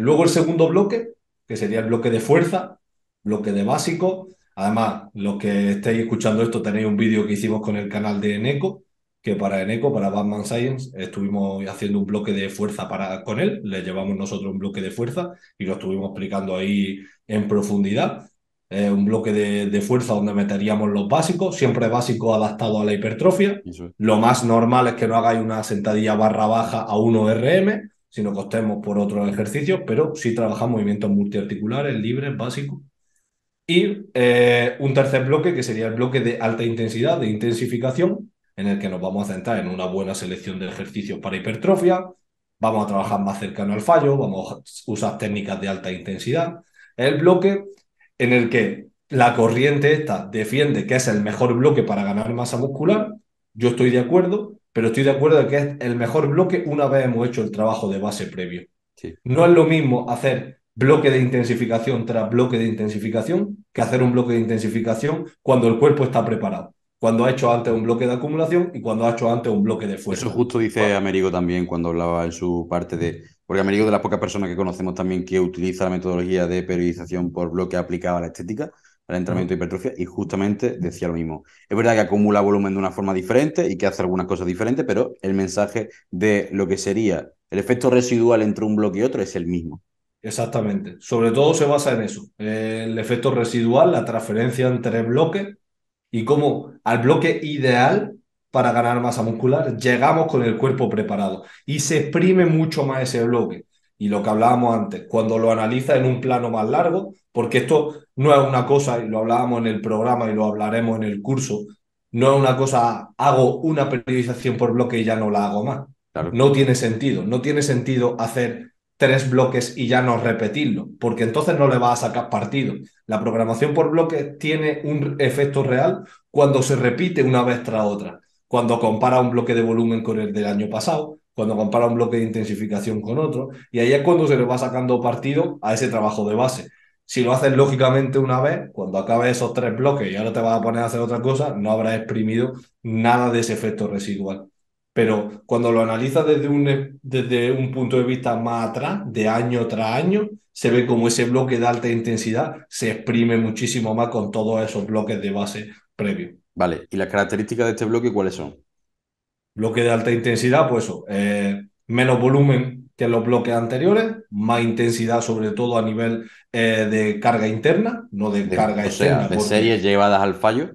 Luego el segundo bloque, que sería el bloque de fuerza, bloque de básico. Además, los que estéis escuchando esto, tenéis un vídeo que hicimos con el canal de Eneco, que para Eneco, para Batman Science, estuvimos haciendo un bloque de fuerza con él, le llevamos nosotros un bloque de fuerza y lo estuvimos explicando ahí en profundidad. Un bloque de fuerza donde meteríamos los básicos, siempre básico adaptado a la hipertrofia. Eso es. Lo más normal es que no hagáis una sentadilla barra baja a 1 RM, sino que optemos por otros ejercicios, pero sí trabajamos movimientos multiarticulares, libres, básicos. Y un tercer bloque, que sería el bloque de alta intensidad, de intensificación, en el que nos vamos a centrar en una buena selección de ejercicios para hipertrofia, vamos a trabajar más cercano al fallo, vamos a usar técnicas de alta intensidad. El bloque en el que la corriente esta defiende que es el mejor bloque para ganar masa muscular, yo estoy de acuerdo, pero estoy de acuerdo de que es el mejor bloque una vez hemos hecho el trabajo de base previo. Sí. No es lo mismo hacer bloque de intensificación tras bloque de intensificación que hacer un bloque de intensificación cuando el cuerpo está preparado, cuando ha hecho antes un bloque de acumulación y cuando ha hecho antes un bloque de Eso fuerza. justo dice Américo también cuando hablaba en su parte de... Porque Américo es de las pocas personas que conocemos también que utiliza la metodología de periodización por bloque aplicada a la estética, al entrenamiento de hipertrofia, y justamente decía lo mismo. Es verdad que acumula volumen de una forma diferente y que hace algunas cosas diferentes, pero el mensaje de lo que sería el efecto residual entre un bloque y otro es el mismo. Exactamente. Sobre todo se basa en eso. El efecto residual, la transferencia entre bloques y cómo al bloque ideal para ganar masa muscular llegamos con el cuerpo preparado y se exprime mucho más ese bloque. Y lo que hablábamos antes, cuando lo analiza en un plano más largo, porque esto no es una cosa, y lo hablábamos en el programa y lo hablaremos en el curso, no es una cosa, hago una periodización por bloque y ya no la hago más. Claro, No tiene sentido. No tiene sentido hacer 3 bloques y ya no repetirlo, porque entonces no le vas a sacar partido. La programación por bloques tiene un efecto real cuando se repite una vez tras otra, cuando compara un bloque de volumen con el del año pasado, cuando compara un bloque de intensificación con otro, y ahí es cuando se le va sacando partido a ese trabajo de base. Si lo haces lógicamente una vez, cuando acabes esos 3 bloques y ahora te vas a poner a hacer otra cosa, no habrás exprimido nada de ese efecto residual. Pero cuando lo analizas desde un punto de vista más atrás, de año tras año, se ve como ese bloque de alta intensidad se exprime muchísimo más con todos esos bloques de base previos. vale. ¿Y las características de este bloque cuáles son? Bloque de alta intensidad, pues eso, menos volumen que los bloques anteriores, más intensidad sobre todo a nivel de carga interna, no de carga O sea, externa, de porque series llevadas al fallo.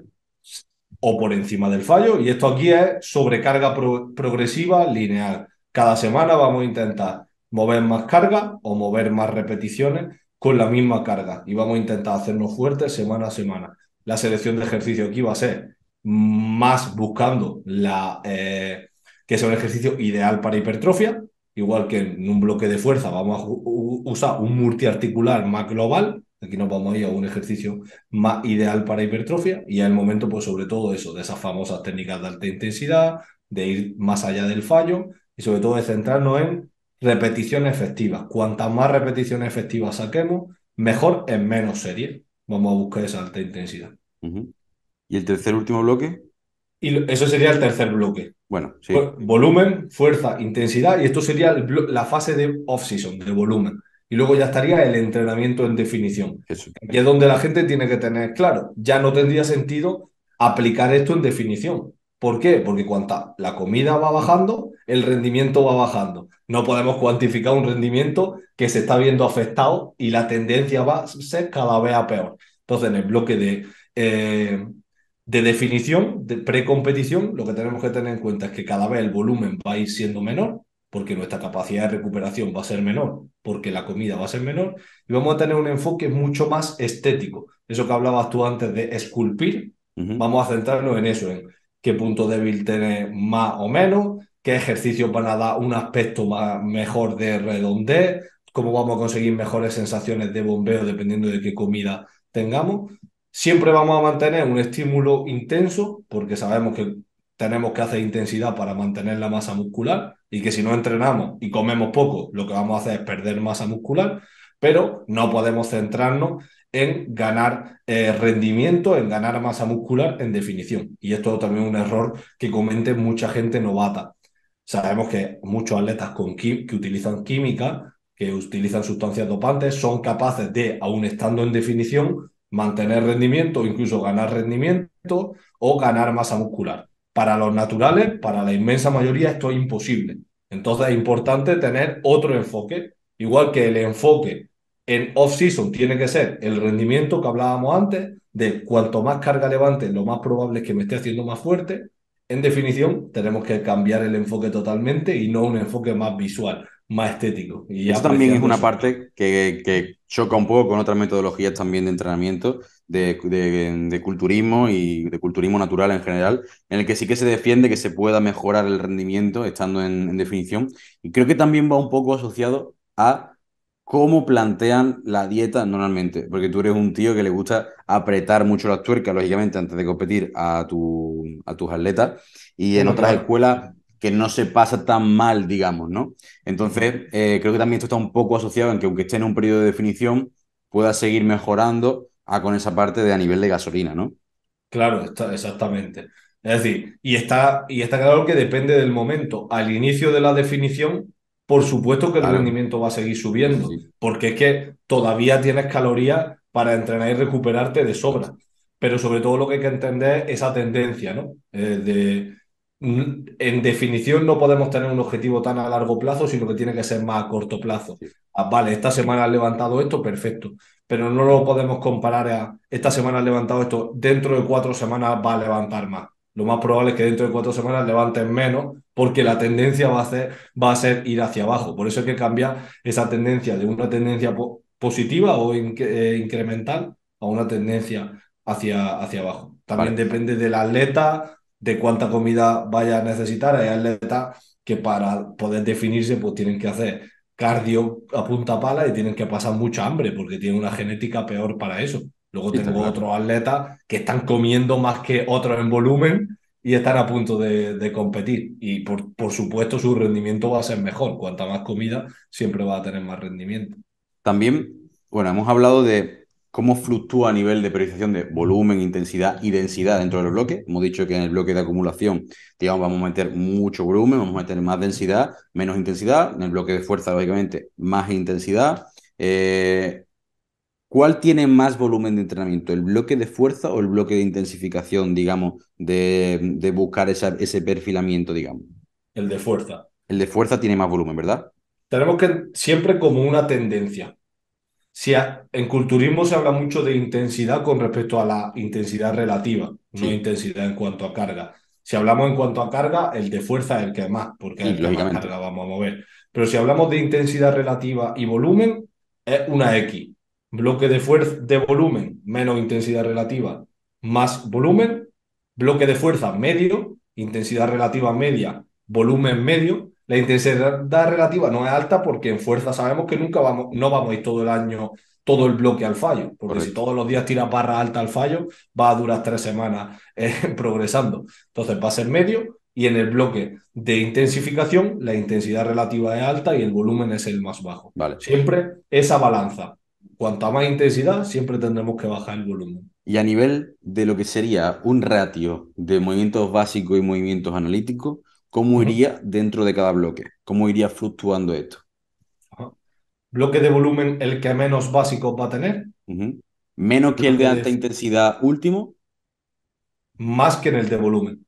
o por encima del fallo. Y esto aquí es sobrecarga progresiva lineal. Cada semana vamos a intentar mover más carga o mover más repeticiones con la misma carga. Y vamos a intentar hacernos fuertes semana a semana. La selección de ejercicio aquí va a ser más buscando que sea un ejercicio ideal para hipertrofia. Igual que en un bloque de fuerza vamos a usar un multiarticular más global. Aquí nos vamos a ir a un ejercicio más ideal para hipertrofia y es el momento, pues sobre todo eso, de esas famosas técnicas de alta intensidad, de ir más allá del fallo y sobre todo de centrarnos en repeticiones efectivas. Cuantas más repeticiones efectivas saquemos, mejor en menos series. Vamos a buscar esa alta intensidad. Ujú. ¿Y el tercer último bloque? Y eso sería el tercer bloque. Bueno, sí, Volumen, fuerza, intensidad, y esto sería la fase de off-season, de volumen. Y luego ya estaría el entrenamiento en definición. eso. Y es donde la gente tiene que tener claro, ya no tendría sentido aplicar esto en definición. ¿Por qué? Porque cuanta la comida va bajando, el rendimiento va bajando. No podemos cuantificar un rendimiento que se está viendo afectado y la tendencia va a ser cada vez a peor. Entonces, en el bloque de definición, de precompetición, lo que tenemos que tener en cuenta es que cada vez el volumen va a ir siendo menor, porque nuestra capacidad de recuperación va a ser menor, porque la comida va a ser menor, y vamos a tener un enfoque mucho más estético. Eso que hablabas tú antes de esculpir, Ujú. vamos a centrarnos en eso, en qué punto débil tener más o menos, qué ejercicios van a dar un aspecto mejor de redondez, cómo vamos a conseguir mejores sensaciones de bombeo dependiendo de qué comida tengamos. Siempre vamos a mantener un estímulo intenso porque sabemos que tenemos que hacer intensidad para mantener la masa muscular y que si no entrenamos y comemos poco, lo que vamos a hacer es perder masa muscular, pero no podemos centrarnos en ganar rendimiento, en ganar masa muscular en definición. Y esto también es un error que comete mucha gente novata. Sabemos que muchos atletas que utilizan química que utilizan sustancias dopantes, son capaces de, aun estando en definición, mantener rendimiento, incluso ganar rendimiento o ganar masa muscular. Para los naturales, para la inmensa mayoría, esto es imposible. Entonces es importante tener otro enfoque, igual que el enfoque en off-season tiene que ser el rendimiento que hablábamos antes, de cuanto más carga levante, lo más probable es que me esté haciendo más fuerte. En definición, tenemos que cambiar el enfoque totalmente y no un enfoque más visual, más estético y Esto también es apreciar una resultados. parte que choca un poco con otras metodologías también de entrenamiento, de culturismo y de culturismo natural en general, en el que sí que se defiende que se pueda mejorar el rendimiento estando en definición. Y creo que también va un poco asociado a cómo plantean la dieta normalmente, porque tú eres un tío que le gusta apretar mucho las tuercas, lógicamente, antes de competir a tus atletas, y en Hombre, otras claro. escuelas que no se pasa tan mal, digamos, ¿no? Ujú. Entonces, creo que también esto está un poco asociado en que aunque esté en un periodo de definición, pueda seguir mejorando con esa parte de a nivel de gasolina, ¿no? Claro, exactamente. Es decir, y está claro que depende del momento. Al inicio de la definición, por supuesto que el Claro, rendimiento va a seguir sí, sí, subiendo, sí, porque es que todavía tienes calorías para entrenar y recuperarte de exacto. sobra. Pero sobre todo lo que hay que entender es esa tendencia, ¿no? En definición no podemos tener un objetivo tan a largo plazo, sino que tiene que ser más a corto plazo. Sí. Ah, vale, esta semana has levantado esto, perfecto, pero no lo podemos comparar a esta semana has levantado esto, dentro de 4 semanas va a levantar más. Lo más probable es que dentro de 4 semanas levantes menos porque la tendencia va a ser ir hacia abajo. Por eso hay que cambiar esa tendencia de una tendencia positiva o incremental a una tendencia hacia abajo. También Vale. depende del atleta, de cuánta comida vaya a necesitar. Hay atletas que para poder definirse pues tienen que hacer cardio a punta pala y tienen que pasar mucha hambre porque tienen una genética peor para eso. Luego Sí, está tengo claro. otros atletas que están comiendo más que otros en volumen y están a punto de competir. Y por supuesto su rendimiento va a ser mejor. Cuanta más comida, siempre va a tener más rendimiento. También, bueno, hemos hablado de cómo fluctúa a nivel de periodización de volumen, intensidad y densidad dentro del bloque. Hemos dicho que en el bloque de acumulación, digamos, vamos a meter mucho volumen, vamos a meter más densidad, menos intensidad. En el bloque de fuerza, lógicamente, más intensidad. Eh, ¿Cuál tiene más volumen de entrenamiento? ¿El bloque de fuerza o el bloque de intensificación, digamos, de buscar ese perfilamiento, digamos? El de fuerza. El de fuerza tiene más volumen, ¿verdad? Tenemos que siempre como una tendencia. En culturismo se habla mucho de intensidad con respecto a la intensidad relativa, no Sí, intensidad en cuanto a carga. Si hablamos en cuanto a carga, el de fuerza es el que más, porque es sí, el que más lógicamente. carga vamos a mover. Pero si hablamos de intensidad relativa y volumen, es una X. Bloque de fuerza de volumen menos intensidad relativa más volumen. Bloque de fuerza medio, intensidad relativa media, volumen medio. La intensidad relativa no es alta porque en fuerza sabemos que nunca vamos, no vamos a ir todo el año, todo el bloque al fallo, porque si Correcto. todos los días tiras barra alta al fallo, va a durar 3 semanas progresando. Entonces va a ser medio y en el bloque de intensificación la intensidad relativa es alta y el volumen es el más bajo. Vale. Siempre esa balanza. Cuanta más intensidad, siempre tendremos que bajar el volumen. Y a nivel de lo que sería un ratio de movimientos básicos y movimientos analíticos, ¿cómo Ajá, iría dentro de cada bloque? ¿Cómo iría fluctuando esto? ajá. Bloque de volumen el que menos básicos va a tener, Ujú. Menos que el de bloque alta de intensidad último, más que en el de volumen.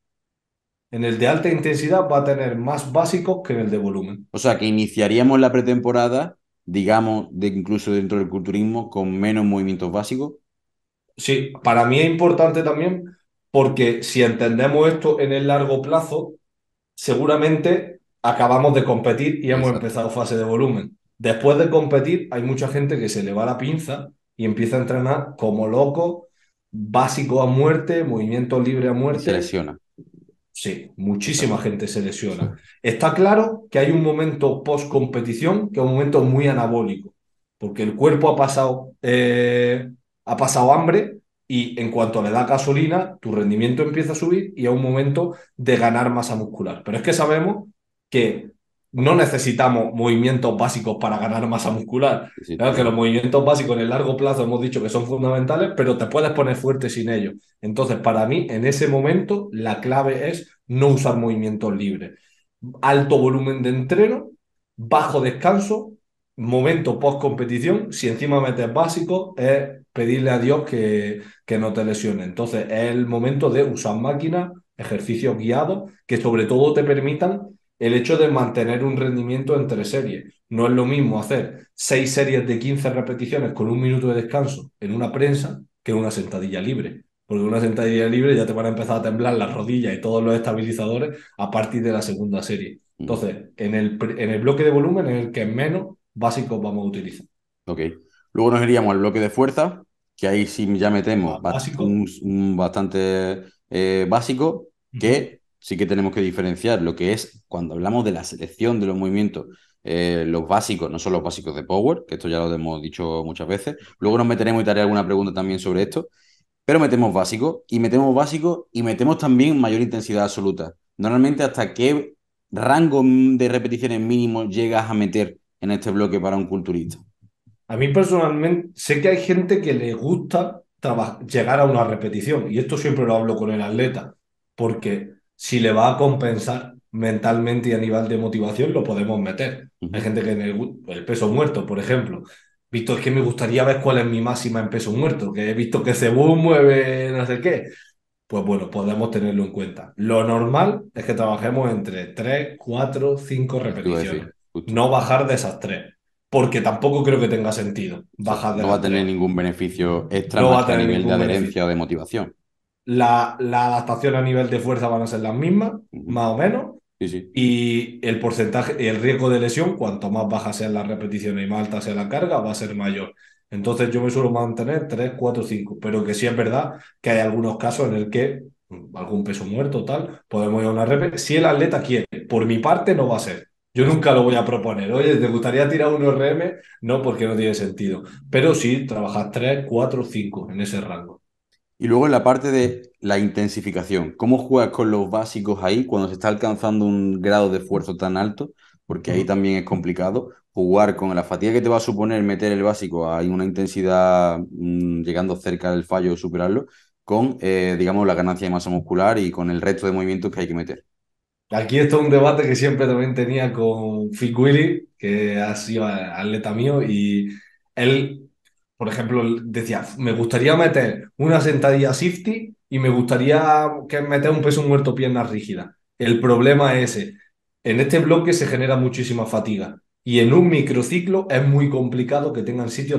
En el de alta intensidad va a tener más básicos que en el de volumen. o sea que iniciaríamos la pretemporada, digamos, incluso dentro del culturismo, con menos movimientos básicos. Sí, para mí es importante también porque si entendemos esto en el largo plazo, seguramente acabamos de competir y hemos Exacto. empezado fase de volumen. Después de competir, hay mucha gente que se le va la pinza y empieza a entrenar como loco, básico a muerte, movimientos libres a Y se muerte. lesiona. Sí, muchísima Exacto. gente se lesiona. Está claro que hay un momento post competición que es un momento muy anabólico, porque el cuerpo ha pasado hambre y en cuanto le da gasolina, tu rendimiento empieza a subir y es un momento de ganar masa muscular. Pero es que sabemos que no necesitamos movimientos básicos para ganar masa muscular. Sí, sí, Claro que los totalmente. movimientos básicos en el largo plazo hemos dicho que son fundamentales, pero te puedes poner fuerte sin ellos. Entonces, para mí, en ese momento, la clave es no usar movimientos libres. Alto volumen de entreno, bajo descanso momento post competición, si encima metes básico, es pedirle a Dios que no te lesione. Entonces, es el momento de usar máquinas, ejercicios guiados, que sobre todo te permitan el hecho de mantener un rendimiento entre series. No es lo mismo hacer 6 series de 15 repeticiones con 1 minuto de descanso en una prensa que en una sentadilla libre. Porque en una sentadilla libre ya te van a empezar a temblar las rodillas y todos los estabilizadores a partir de la segunda serie. Ujú. Entonces, en el bloque de volumen, en el que es menos, básicos vamos a utilizar. Ok. Luego nos iríamos al bloque de fuerza, que ahí sí ya metemos Más básico. un bastante básico, Ujú. que sí que tenemos que diferenciar lo que es cuando hablamos de la selección de los movimientos, los básicos, no son los básicos de Power, que esto ya lo hemos dicho muchas veces. Luego nos meteremos y te haré alguna pregunta también sobre esto, pero metemos básico y metemos también mayor intensidad absoluta. Normalmente, ¿hasta qué rango de repeticiones mínimo llegas a meter en este bloque para un culturista? A mí personalmente sé que hay gente que le gusta llegar a una repetición y esto siempre lo hablo con el atleta, porque si le va a compensar mentalmente y a nivel de motivación lo podemos meter. Hay Ujú. gente que en el peso muerto, por ejemplo, visto es que me gustaría ver cuál es mi máxima en peso muerto, que he visto que Cebú mueve no sé qué. Pues bueno, podemos tenerlo en cuenta. Lo normal es que trabajemos entre 3, 4, 5 Eso te iba a repeticiones. decir, justo. No bajar de esas 3, porque tampoco creo que tenga sentido Exacto. bajar de No va a las tener 3. ningún beneficio extra No va más a que a tener nivel de ningún adherencia beneficio. o de motivación. La adaptación a nivel de fuerza van a ser las mismas, Ujú. más o menos, Sí, sí. y el porcentaje, el riesgo de lesión, cuanto más bajas sean las repeticiones y más alta sea la carga, va a ser mayor. Entonces yo me suelo mantener 3, 4, 5, pero que sí es verdad que hay algunos casos en el que algún peso muerto tal, podemos ir a una rep. Si el atleta quiere, por mi parte no va a ser. Yo nunca Exacto. lo voy a proponer. Oye, ¿te gustaría tirar un RM? No, porque no tiene sentido. Pero sí, trabajar 3, 4, 5 en ese rango. Y luego en la parte de la intensificación, ¿cómo juegas con los básicos ahí cuando se está alcanzando un grado de esfuerzo tan alto? Porque ahí Ujú. también es complicado jugar con la fatiga que te va a suponer meter el básico a una intensidad llegando cerca del fallo o superarlo, con, digamos, la ganancia de masa muscular y con el resto de movimientos que hay que meter. Aquí está un debate que siempre también tenía con Fit Willy, que ha sido atleta mío, y él, por ejemplo, decía, me gustaría meter una sentadilla 50 y me gustaría meter un peso muerto piernas rígidas. El problema es ese. En este bloque se genera muchísima fatiga y en un microciclo es muy complicado que tengan sitio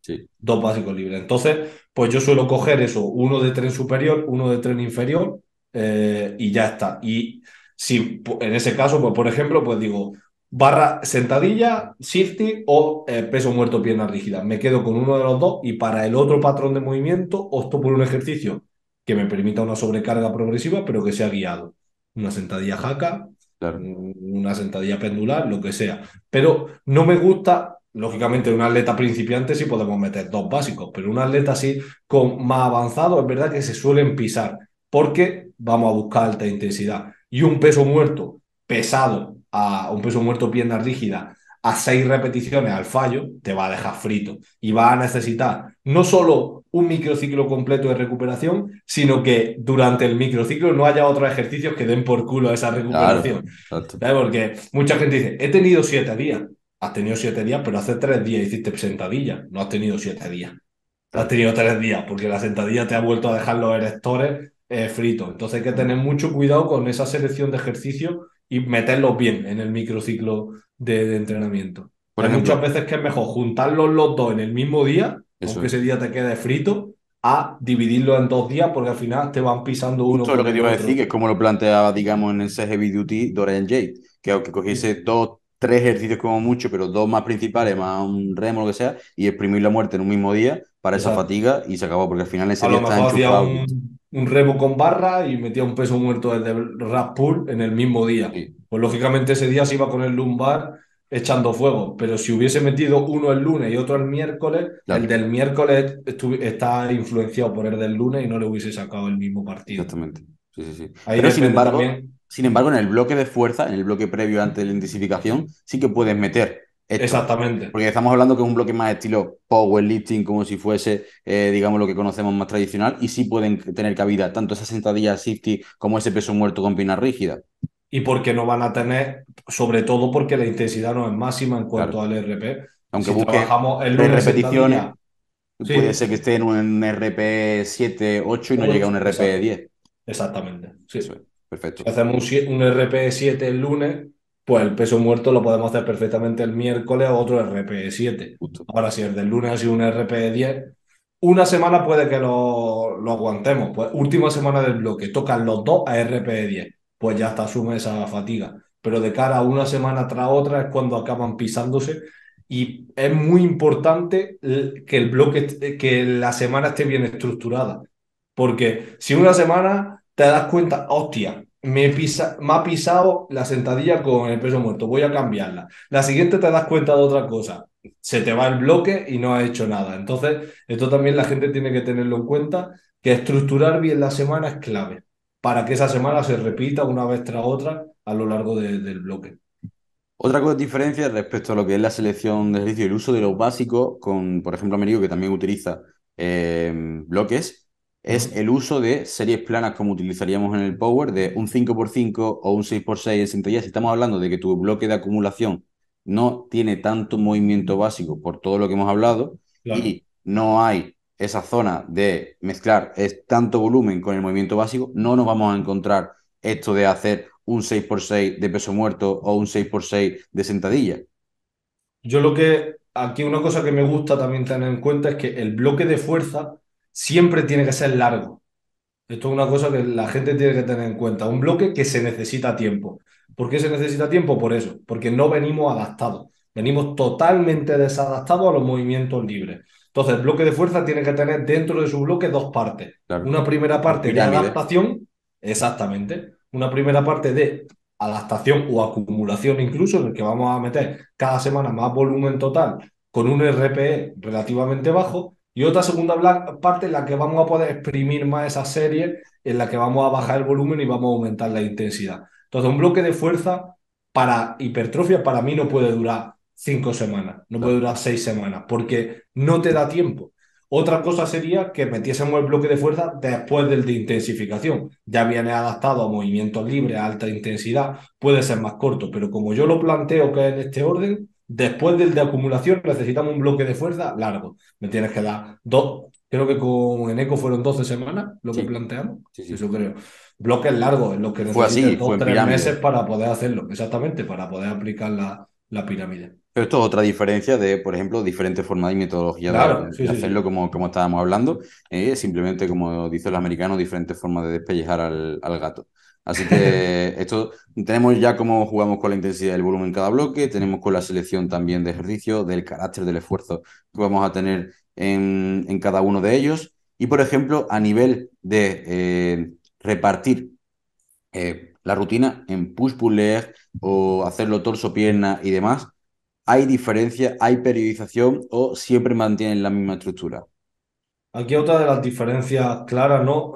Sí, dos básicos libres. Entonces, pues yo suelo coger eso, uno de tren superior, uno de tren inferior, y ya está. Y si en ese caso, pues por ejemplo, pues digo, barra sentadilla, shifty o peso muerto, pierna rígida. Me quedo con uno de los dos y para el otro patrón de movimiento opto por un ejercicio que me permita una sobrecarga progresiva, pero que sea guiado. Una sentadilla jaca, claro. una sentadilla pendular, lo que sea. Pero no me gusta, lógicamente, un atleta principiante sí podemos meter dos básicos, pero un atleta así con más avanzado es verdad que se suelen pisar porque vamos a buscar alta intensidad. Y un peso muerto pesado, a un peso muerto pierna rígida, a 6 repeticiones al fallo, te va a dejar frito. Y va a necesitar no solo un microciclo completo de recuperación, sino que durante el microciclo no haya otros ejercicios que den por culo a esa Claro, recuperación. exacto. ¿Sabes? Porque mucha gente dice, he tenido 7 días. Has tenido 7 días, pero hace 3 días hiciste sentadilla. No has tenido 7 días. Has Claro. tenido 3 días, porque la sentadilla te ha vuelto a dejar los erectores fritos. Entonces hay que tener mucho cuidado con esa selección de ejercicios y meterlos bien en el microciclo de entrenamiento. Por Hay muchas ejemplo, veces que es mejor juntarlos los dos en el mismo día, eso aunque ese es. día te quede frito, a dividirlo en 2 días, porque al final te van pisando uno Justo lo con que te el iba a decir, otro. que es como lo planteaba, digamos, en ese Heavy Duty Dorian Jade, que aunque cogiese dos, tres ejercicios como mucho, pero dos más principales, más un remo, lo que sea, y exprimir la muerte en un mismo día para esa Exacto. fatiga y se acabó, porque al final ese A día lo estás mejor hacía enchufado. un remo con barra y metía un peso muerto desde rack pull en el mismo día. Sí, Pues lógicamente ese día se iba con el lumbar echando fuego, pero si hubiese metido uno el lunes y otro el miércoles, el claro, del miércoles está influenciado por el del lunes y no le hubiese sacado el mismo partido. exactamente. Sí, sí, sí. Ahí Pero depende también. sin embargo, en el bloque de fuerza, en el bloque previo antes de la intensificación, sí que puedes meter esto. Exactamente. Porque estamos hablando que es un bloque más estilo powerlifting, como si fuese, digamos, lo que conocemos más tradicional, y sí pueden tener cabida tanto esa sentadilla 50 como ese peso muerto con pierna rígida. y porque no van a tener, sobre todo porque la intensidad no es máxima en cuanto Claro. al RP. Aunque Si busque trabajamos el tres lunes repeticiones, sentadilla, puede sí, ser que esté en un RP 7 8 y no llegue a un RP exacto, 10. exactamente, Eso sí. es, Si perfecto. hacemos un RP7 el lunes, pues el peso muerto lo podemos hacer perfectamente el miércoles o otro RP7. Justo. Ahora, si el del lunes ha sido un RP10, una semana puede que lo aguantemos. Pues última semana del bloque, tocan los dos a RP10. Pues ya está, asume esa fatiga. Pero de cara a una semana tras otra es cuando acaban pisándose. Y es muy importante que el bloque, que la semana esté bien estructurada. Porque si una semana te das cuenta, hostia, me ha pisado la sentadilla con el peso muerto, voy a cambiarla. La siguiente te das cuenta de otra cosa, se te va el bloque y no has hecho nada. Entonces, esto también la gente tiene que tenerlo en cuenta, que estructurar bien la semana es clave para que esa semana se repita una vez tras otra a lo largo del bloque. Otra cosa diferencia respecto a lo que es la selección de ejercicio y el uso de los básicos, con, por ejemplo, Amerigo, que también utiliza bloques, es Ujú. el uso de series planas como utilizaríamos en el Power, de un 5x5 o un 6x6 en sentadillas. Si estamos hablando de que tu bloque de acumulación no tiene tanto movimiento básico por todo lo que hemos hablado Claro. y no hay esa zona de mezclar tanto volumen con el movimiento básico, no nos vamos a encontrar esto de hacer un 6x6 de peso muerto o un 6x6 de sentadilla. Yo lo que, aquí una cosa que me gusta también tener en cuenta es que el bloque de fuerza siempre tiene que ser largo. Esto es una cosa que la gente tiene que tener en cuenta. Un bloque que se necesita tiempo. ¿Por qué se necesita tiempo? Por eso, porque no venimos adaptados. Venimos totalmente desadaptados a los movimientos libres. Entonces, el bloque de fuerza tiene que tener dentro de su bloque dos partes. Claro. Una primera Una parte de pirámide, adaptación, exactamente. Una primera parte de adaptación o acumulación incluso, en el que vamos a meter cada semana más volumen total con un RPE relativamente bajo y otra segunda parte en la que vamos a poder exprimir más esa serie, en la que vamos a bajar el volumen y vamos a aumentar la intensidad. Entonces, un bloque de fuerza para hipertrofia para mí no puede durar 5 semanas, no puede claro. durar 6 semanas, porque no te da tiempo. Otra cosa sería que metiésemos el bloque de fuerza después del de intensificación. Ya viene adaptado a movimientos libres, a alta intensidad, puede ser más corto, pero como yo lo planteo que es en este orden, después del de acumulación necesitamos un bloque de fuerza largo. Me tienes que dar dos, creo que con Eneco fueron 12 semanas lo que Sí, planteamos, sí, sí. eso creo. Bloques largos, en los que Fue así, necesites fue dos, en 3 meses pirámide. para poder hacerlo, exactamente, para poder aplicar la pirámide. Pero esto es otra diferencia de, por ejemplo, diferentes formas y metodologías Claro, sí, de sí, hacerlo sí. como estábamos hablando. Simplemente, como dicen los americanos, diferentes formas de despellejar al gato. Así que esto tenemos ya cómo jugamos con la intensidad del volumen en cada bloque, tenemos con la selección también de ejercicio, del carácter del esfuerzo que vamos a tener en cada uno de ellos. Y, por ejemplo, a nivel de repartir la rutina en push-pull leg o hacerlo torso-pierna y demás, ¿hay diferencia, hay periodización o siempre mantienen la misma estructura? Aquí otra de las diferencias claras, ¿no?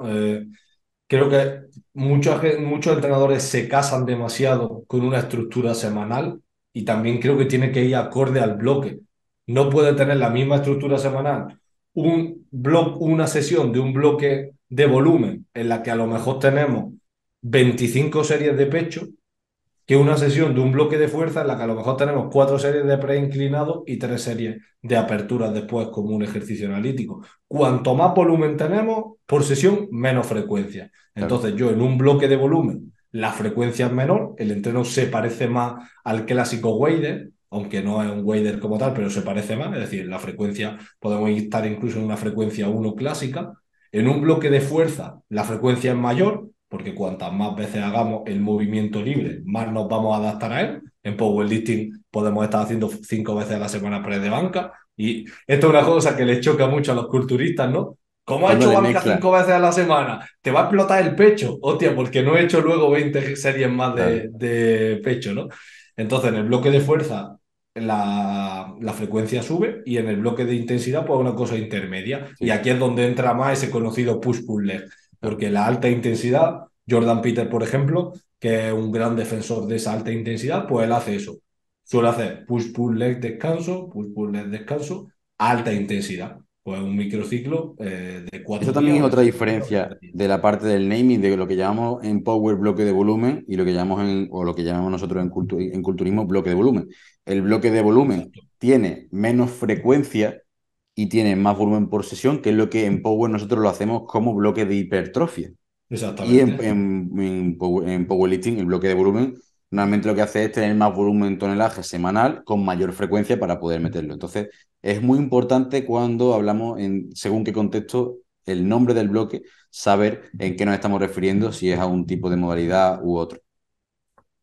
Creo que muchos entrenadores se casan demasiado con una estructura semanal y también creo que tiene que ir acorde al bloque. No puede tener la misma estructura semanal una sesión de un bloque de volumen en la que a lo mejor tenemos 25 series de pecho que una sesión de un bloque de fuerza en la que a lo mejor tenemos 4 series de pre-inclinado y 3 series de aperturas después como un ejercicio analítico. Cuanto más volumen tenemos por sesión, menos frecuencia. Claro, Entonces yo en un bloque de volumen la frecuencia es menor, el entreno se parece más al clásico wader, aunque no es un wader como tal, pero se parece más, es decir, la frecuencia podemos estar incluso en una frecuencia 1 clásica. En un bloque de fuerza la frecuencia es mayor, porque cuantas más veces hagamos el movimiento libre, más nos vamos a adaptar a él. En powerlifting podemos estar haciendo 5 veces a la semana press de banca. Y esto es una cosa que les choca mucho a los culturistas, ¿no? ¿Cómo ha cuando hecho le banca mezcla, 5 veces a la semana? Te va a explotar el pecho. Hostia, porque no he hecho luego 20 series más claro, de pecho, ¿no? Entonces, en el bloque de fuerza la frecuencia sube y en el bloque de intensidad, pues una cosa intermedia. Y sí, aquí es donde entra más ese conocido push-pull leg, claro, porque la alta intensidad, Jordan Peter, por ejemplo, que es un gran defensor de esa alta intensidad, pues él hace eso. Suele hacer push-pull leg descanso, push-pull leg descanso, alta intensidad. Pues un microciclo de Eso 4 días también es o de otra 5 días o de diferencia 3 días. de la parte del naming, de lo que llamamos en Power bloque de volumen y lo que llamamos o lo que llamamos nosotros en culturismo bloque de volumen. El bloque de volumen Exacto, tiene menos frecuencia y tiene más volumen por sesión, que es lo que en Power nosotros lo hacemos como bloque de hipertrofia. Y exactamente. en powerlifting, el bloque de volumen, normalmente lo que hace es tener más volumen en tonelaje semanal con mayor frecuencia para poder meterlo. Entonces, es muy importante cuando hablamos según qué contexto, el nombre del bloque, saber en qué nos estamos refiriendo, si es a un tipo de modalidad u otro.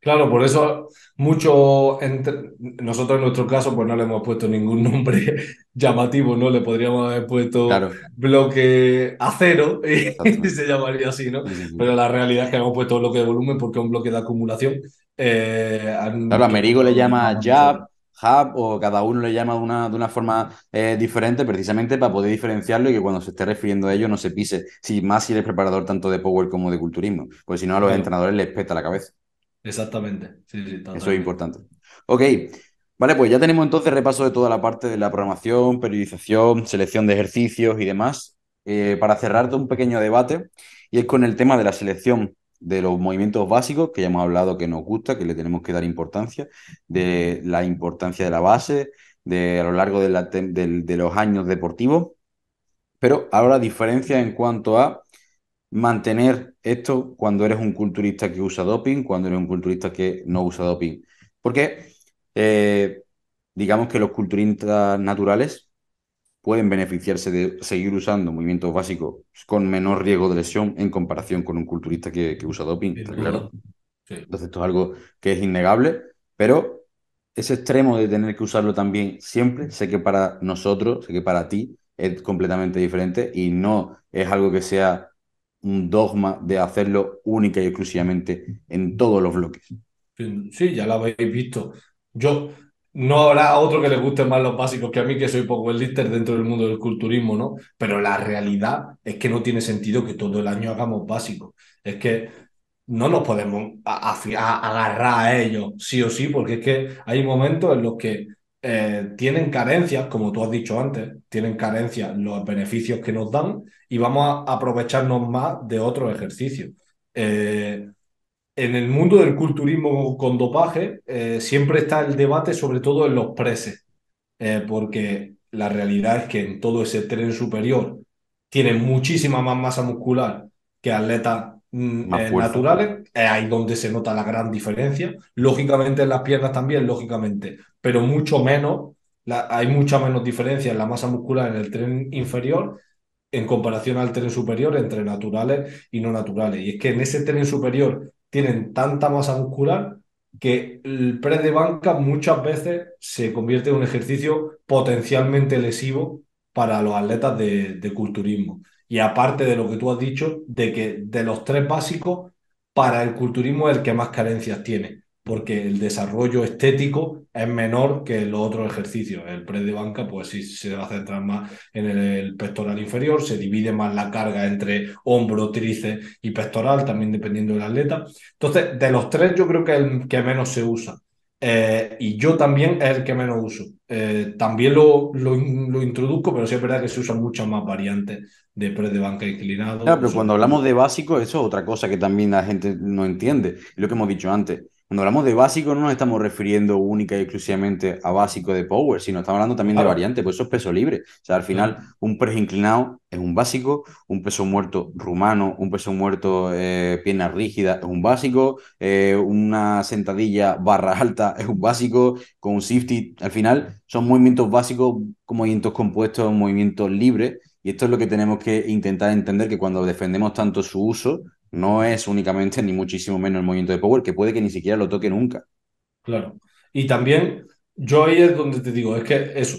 Claro, por eso nosotros en nuestro caso pues no le hemos puesto ningún nombre llamativo, ¿no? Le podríamos haber puesto Claro, bloque acero y exactamente. se llamaría así, ¿no? Sí, sí, sí. Pero la realidad es que hemos puesto bloque de volumen porque es un bloque de acumulación Claro, que pues Amerigo le nos lo llama llamamos nosotros. jab, hub, o cada uno le llama de una forma diferente, precisamente para poder diferenciarlo y que cuando se esté refiriendo a ello no se pise, si, más si eres preparador tanto de power como de culturismo, porque si no a los Claro, entrenadores les peta la cabeza. exactamente. Sí, sí, Eso es totalmente. importante. Ok, vale, pues ya tenemos entonces repaso de toda la parte de la programación, periodización, selección de ejercicios y demás. Para cerrar un pequeño debate, y es con el tema de la selección de los movimientos básicos, que ya hemos hablado que nos gusta, que le tenemos que dar importancia, de la importancia de la base, de a lo largo de los años deportivos, pero ahora diferencia en cuanto a mantener esto cuando eres un culturista que usa doping, cuando eres un culturista que no usa doping. Porque digamos que los culturistas naturales pueden beneficiarse de seguir usando movimientos básicos con menor riesgo de lesión en comparación con un culturista que usa doping, Sin ¿está duda. claro? Sí. Entonces esto es algo que es innegable, pero ese extremo de tener que usarlo también siempre, sé que para nosotros, sé que para ti es completamente diferente y no es algo que sea un dogma de hacerlo única y exclusivamente en todos los bloques. Sí, sí, ya lo habéis visto. Yo, no habrá otro que le guste más los básicos que a mí, que soy powerlifter dentro del mundo del culturismo, ¿no? Pero la realidad es que no tiene sentido que todo el año hagamos básicos. Es que no nos podemos agarrar a ellos sí o sí, porque es que hay momentos en los que tienen carencias, como tú has dicho antes, tienen carencias los beneficios que nos dan y vamos a aprovecharnos más de otros ejercicios. Eh, en el mundo del culturismo con dopaje, siempre está el debate, sobre todo en los preses, porque la realidad es que en todo ese tren superior tienen muchísima más masa muscular que atletas Más fuerza, naturales, es ahí donde se nota la gran diferencia. Lógicamente en las piernas también, lógicamente, pero mucho menos, hay mucha menos diferencia en la masa muscular en el tren inferior en comparación al tren superior entre naturales y no naturales. Y es que en ese tren superior tienen tanta masa muscular que el press de banca muchas veces se convierte en un ejercicio potencialmente lesivo para los atletas de culturismo. Y aparte de lo que tú has dicho, de que de los tres básicos, para el culturismo es el que más carencias tiene, porque el desarrollo estético es menor que los otros ejercicios. El press de banca, pues sí, se va a centrar más en el pectoral inferior, se divide más la carga entre hombro, tríceps y pectoral, también dependiendo del atleta. Entonces, de los tres, yo creo que es el que menos se usa. Y yo también es el que menos uso. También lo introduzco, pero sí es verdad que se usan muchas más variantes de press de banca claro, inclinado, pero cuando sobre todo. hablamos de básico, eso es otra cosa que también la gente no entiende. Lo que hemos dicho antes. Cuando hablamos de básico, no nos estamos refiriendo única y exclusivamente a básico de power, sino estamos hablando también de Claro, variante, pues eso es peso libre. O sea, al final, claro. un press inclinado es un básico, un peso muerto rumano, un peso muerto pierna rígida es un básico, una sentadilla barra alta es un básico, con un safety. Al final, son movimientos básicos, con movimientos compuestos, movimientos libres. Y esto es lo que tenemos que intentar entender, que cuando defendemos tanto su uso, no es únicamente ni muchísimo menos el movimiento de power, que puede que ni siquiera lo toque nunca. Claro. Y también yo ahí es donde te digo, es que eso,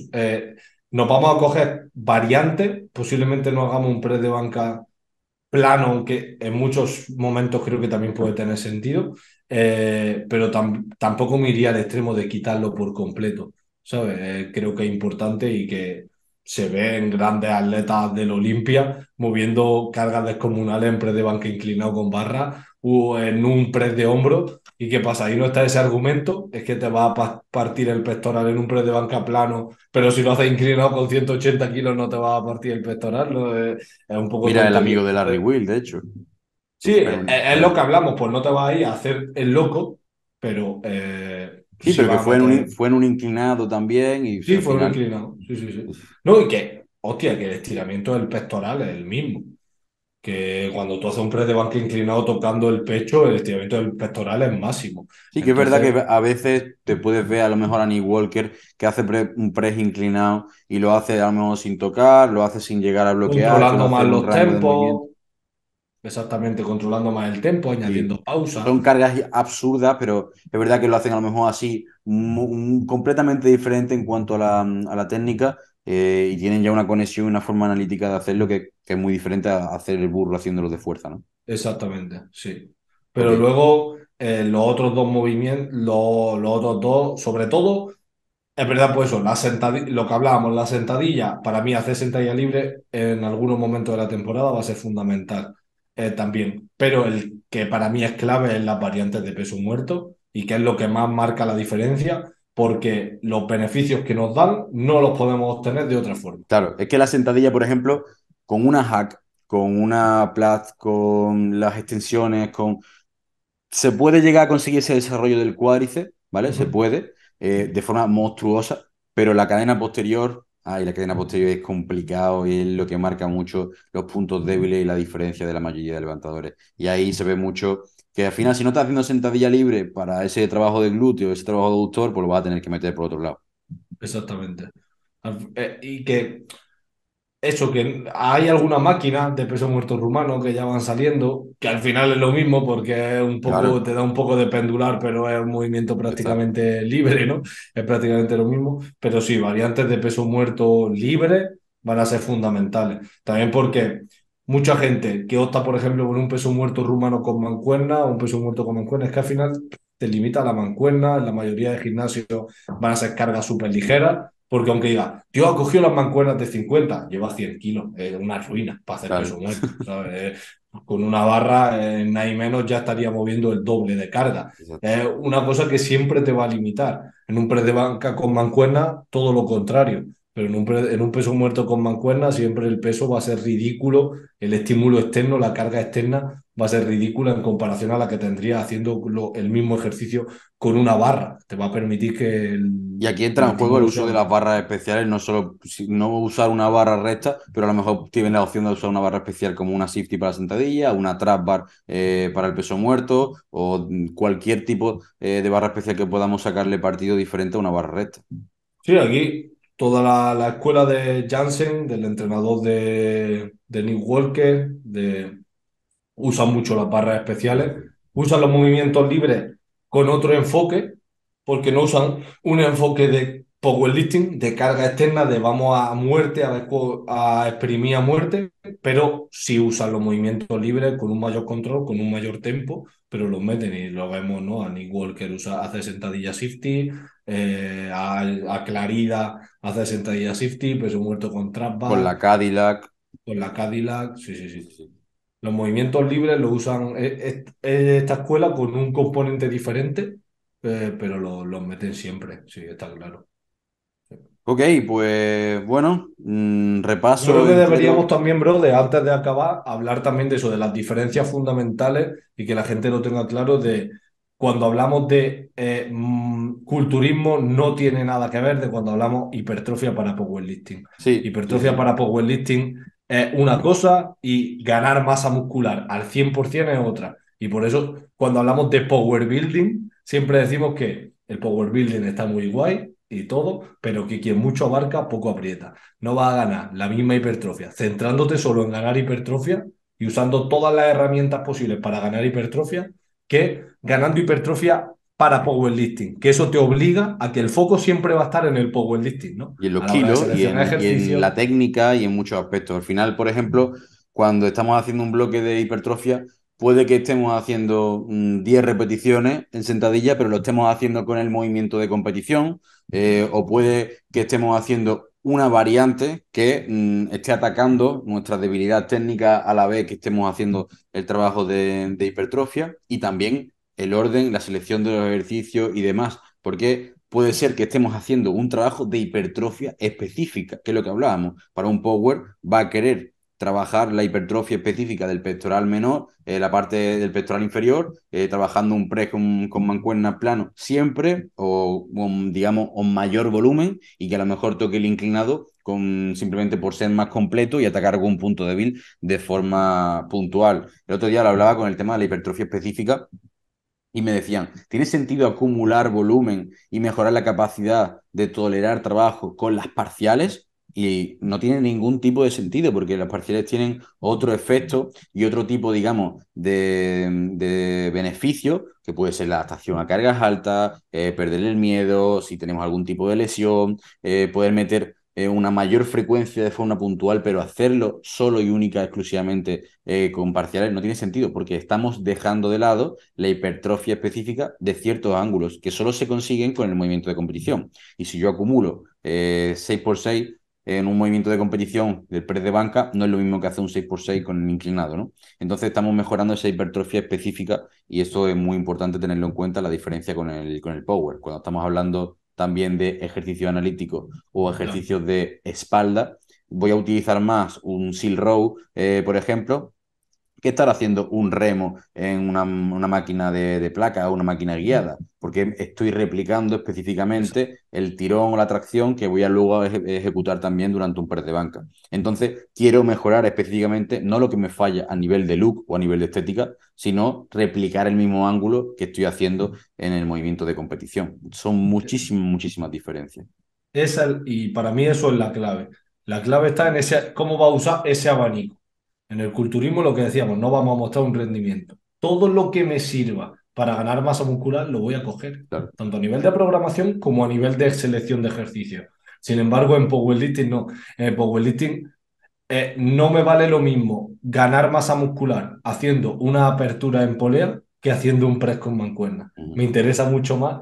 nos vamos a coger variantes, posiblemente no hagamos un press de banca plano, aunque en muchos momentos creo que también puede tener sentido, pero tampoco me iría al extremo de quitarlo por completo, ¿sabes? Creo que es importante y que se ve en grandes atletas del Olimpia moviendo cargas descomunales en press de banca inclinado con barra o en un press de hombro ¿Y qué pasa? Ahí no está ese argumento, es que te va a partir el pectoral en un press de banca plano, pero si lo haces inclinado con 180 kilos no te va a partir el pectoral, ¿no? Es un poco Mira, el tontería. amigo de Larry Entonces, Will, de hecho, que sí, fue es lo que hablamos, pues no te vas a ir a hacer el loco, pero sí, sí pero que vas a meter. fue en un inclinado también y Sí, al fueron final... inclinados. Sí, sí, sí. No, y que, hostia, que el estiramiento del pectoral es el mismo. Que cuando tú haces un press de banca inclinado tocando el pecho, el estiramiento del pectoral es máximo. Sí que es verdad Entonces, que a veces te puedes ver a lo mejor a Nick Walker que hace un press inclinado y lo hace a lo mejor sin tocar, lo hace sin llegar a bloquear, que lo controlando hace más en un los rango de movimiento. tempos, exactamente, controlando más el tempo, Sí. añadiendo pausas. Son cargas absurdas, pero es verdad que lo hacen a lo mejor así completamente diferente en cuanto a la técnica y tienen ya una conexión y una forma analítica de hacerlo que es muy diferente a hacer el burro haciéndolo de fuerza, ¿no? Exactamente, sí. Ok, Pero luego los otros dos movimientos, los otros dos, sobre todo, es verdad, pues eso, lo que hablábamos, la sentadilla, para mí hacer sentadilla libre en algunos momentos de la temporada va a ser fundamental también. Pero el que para mí es clave es las variantes de peso muerto y que es lo que más marca la diferencia, porque los beneficios que nos dan no los podemos obtener de otra forma. claro, es que la sentadilla, por ejemplo, con una hack, con una plat, con las extensiones, con se puede llegar a conseguir ese desarrollo del cuádriceps, ¿vale? Se Ujú. puede, de forma monstruosa, pero la cadena posterior, ay, la cadena posterior es complicado y es lo que marca mucho los puntos débiles y la diferencia de la mayoría de levantadores. Y ahí se ve mucho que al final, si no estás haciendo sentadilla libre para ese trabajo de glúteo, ese trabajo de aductor, pues lo vas a tener que meter por otro lado. Exactamente. Y que eso, que hay alguna máquina de peso muerto rumano que ya van saliendo, que al final es lo mismo porque es un poco, Claro, te da un poco de pendular, pero es un movimiento exacto. prácticamente libre, ¿no? Es prácticamente lo mismo. Pero sí, variantes de peso muerto libre van a ser fundamentales. También porque mucha gente que opta, por ejemplo, por un peso muerto rumano con mancuerna o un peso muerto con mancuerna, es que al final te limita a la mancuerna. En la mayoría de gimnasios van a ser cargas súper ligeras porque aunque diga, tío, ha cogido las mancuernas de 50, lleva 100 kilos, es una ruina para hacer Claro, peso muerto, ¿sabes? Con una barra, nada y menos, ya estaría moviendo el doble de carga. exacto. Es una cosa que siempre te va a limitar. En un press de banca con mancuerna, todo lo contrario. Pero en un peso muerto con mancuerna, siempre el peso va a ser ridículo, el estímulo externo, la carga externa va a ser ridícula en comparación a la que tendría haciendo el mismo ejercicio con una barra. Te va a permitir que Y aquí el entra en juego el estímulo uso sea de las mayor. barras especiales, no solo no usar una barra recta, pero a lo mejor tienen la opción de usar una barra especial como una safety para la sentadilla, una trap bar para el peso muerto o cualquier tipo de barra especial que podamos sacarle partido diferente a una barra recta. Sí, aquí toda la escuela de Jansen, del entrenador de Nick Walker, usan mucho las barras especiales, Exacto. usan los movimientos libres con otro enfoque, porque no usan un enfoque de powerlifting, de carga externa, de vamos a muerte, a exprimir a muerte, pero sí usan los movimientos libres con un mayor control, con un mayor tempo, pero los meten y lo vemos, ¿no? A Nick Walker hace sentadilla shifty, a Clarida hace sentadilla shifty, peso muerto con trap Con bar, la Cadillac. con la Cadillac, sí, sí, Sí, sí. sí, sí. Los movimientos libres los usan esta escuela con un componente diferente, pero los meten siempre, sí, está claro. Ok, pues bueno, Yo creo repaso que deberíamos entero. también, bro, antes de acabar, hablar también de eso, de las diferencias fundamentales y que la gente lo tenga claro de cuando hablamos de culturismo no tiene nada que ver de cuando hablamos hipertrofia para powerlifting. Sí, sí, Hipertrofia sí. para powerlifting es una cosa y ganar masa muscular al 100% es otra. Y por eso, cuando hablamos de power building, siempre decimos que el power building está muy guay y todo, pero que quien mucho abarca, poco aprieta. No vas a ganar la misma hipertrofia centrándote solo en ganar hipertrofia y usando todas las herramientas posibles para ganar hipertrofia que ganando hipertrofia para powerlifting, que eso te obliga a que el foco siempre va a estar en el powerlifting, ¿no? Y en los A la hora de kilos seleccionar y en ejercicios. la técnica y en muchos aspectos. Al final, por ejemplo, cuando estamos haciendo un bloque de hipertrofia, puede que estemos haciendo 10 repeticiones en sentadilla, pero lo estemos haciendo con el movimiento de competición, o puede que estemos haciendo una variante que esté atacando nuestra debilidad técnica a la vez que estemos haciendo el trabajo de hipertrofia y también el orden, la selección de los ejercicios y demás, porque puede ser que estemos haciendo un trabajo de hipertrofia específica, que es lo que hablábamos. Para un power va a querer trabajar la hipertrofia específica del pectoral menor, la parte del pectoral inferior, trabajando un press con mancuerna plano siempre, o digamos, con mayor volumen, y que a lo mejor toque el inclinado simplemente por ser más completo y atacar algún punto débil de forma puntual. El otro día lo hablaba con el tema de la hipertrofia específica y me decían, ¿tiene sentido acumular volumen y mejorar la capacidad de tolerar trabajo con las parciales? Y no tiene ningún tipo de sentido porque las parciales tienen otro efecto y otro tipo, digamos, de beneficio, que puede ser la adaptación a cargas altas, perder el miedo, si tenemos algún tipo de lesión, poder meter una mayor frecuencia de forma puntual, pero hacerlo solo y única, exclusivamente con parciales no tiene sentido porque estamos dejando de lado la hipertrofia específica de ciertos ángulos que solo se consiguen con el movimiento de competición. Y si yo acumulo 6x6 en un movimiento de competición del press de banca, no es lo mismo que hacer un 6x6 con el inclinado, ¿no? Entonces estamos mejorando esa hipertrofia específica y esto es muy importante tenerlo en cuenta, la diferencia con el power. Cuando estamos hablando también de ejercicios analíticos o Claro. ejercicios de espalda, voy a utilizar más un seal row, por ejemplo, que estar haciendo un remo en una máquina de placa o una máquina guiada, porque estoy replicando Exacto. específicamente el tirón o la tracción que voy a luego ejecutar también durante un press de banca. Entonces, quiero mejorar específicamente no lo que me falla a nivel de look o a nivel de estética, sino replicar el mismo ángulo que estoy haciendo en el movimiento de competición. Son muchísimas, muchísimas diferencias. Y para mí eso es la clave. La clave está en ese, cómo va a usar ese abanico. En el culturismo lo que decíamos, no vamos a mostrar un rendimiento. Todo lo que me sirva para ganar masa muscular lo voy a coger, Claro. tanto a nivel de programación como a nivel de selección de ejercicios. Sin embargo, en powerlifting no. En el powerlifting no me vale lo mismo ganar masa muscular haciendo una apertura en polea que haciendo un press con mancuerna. Uh-huh. Me interesa mucho más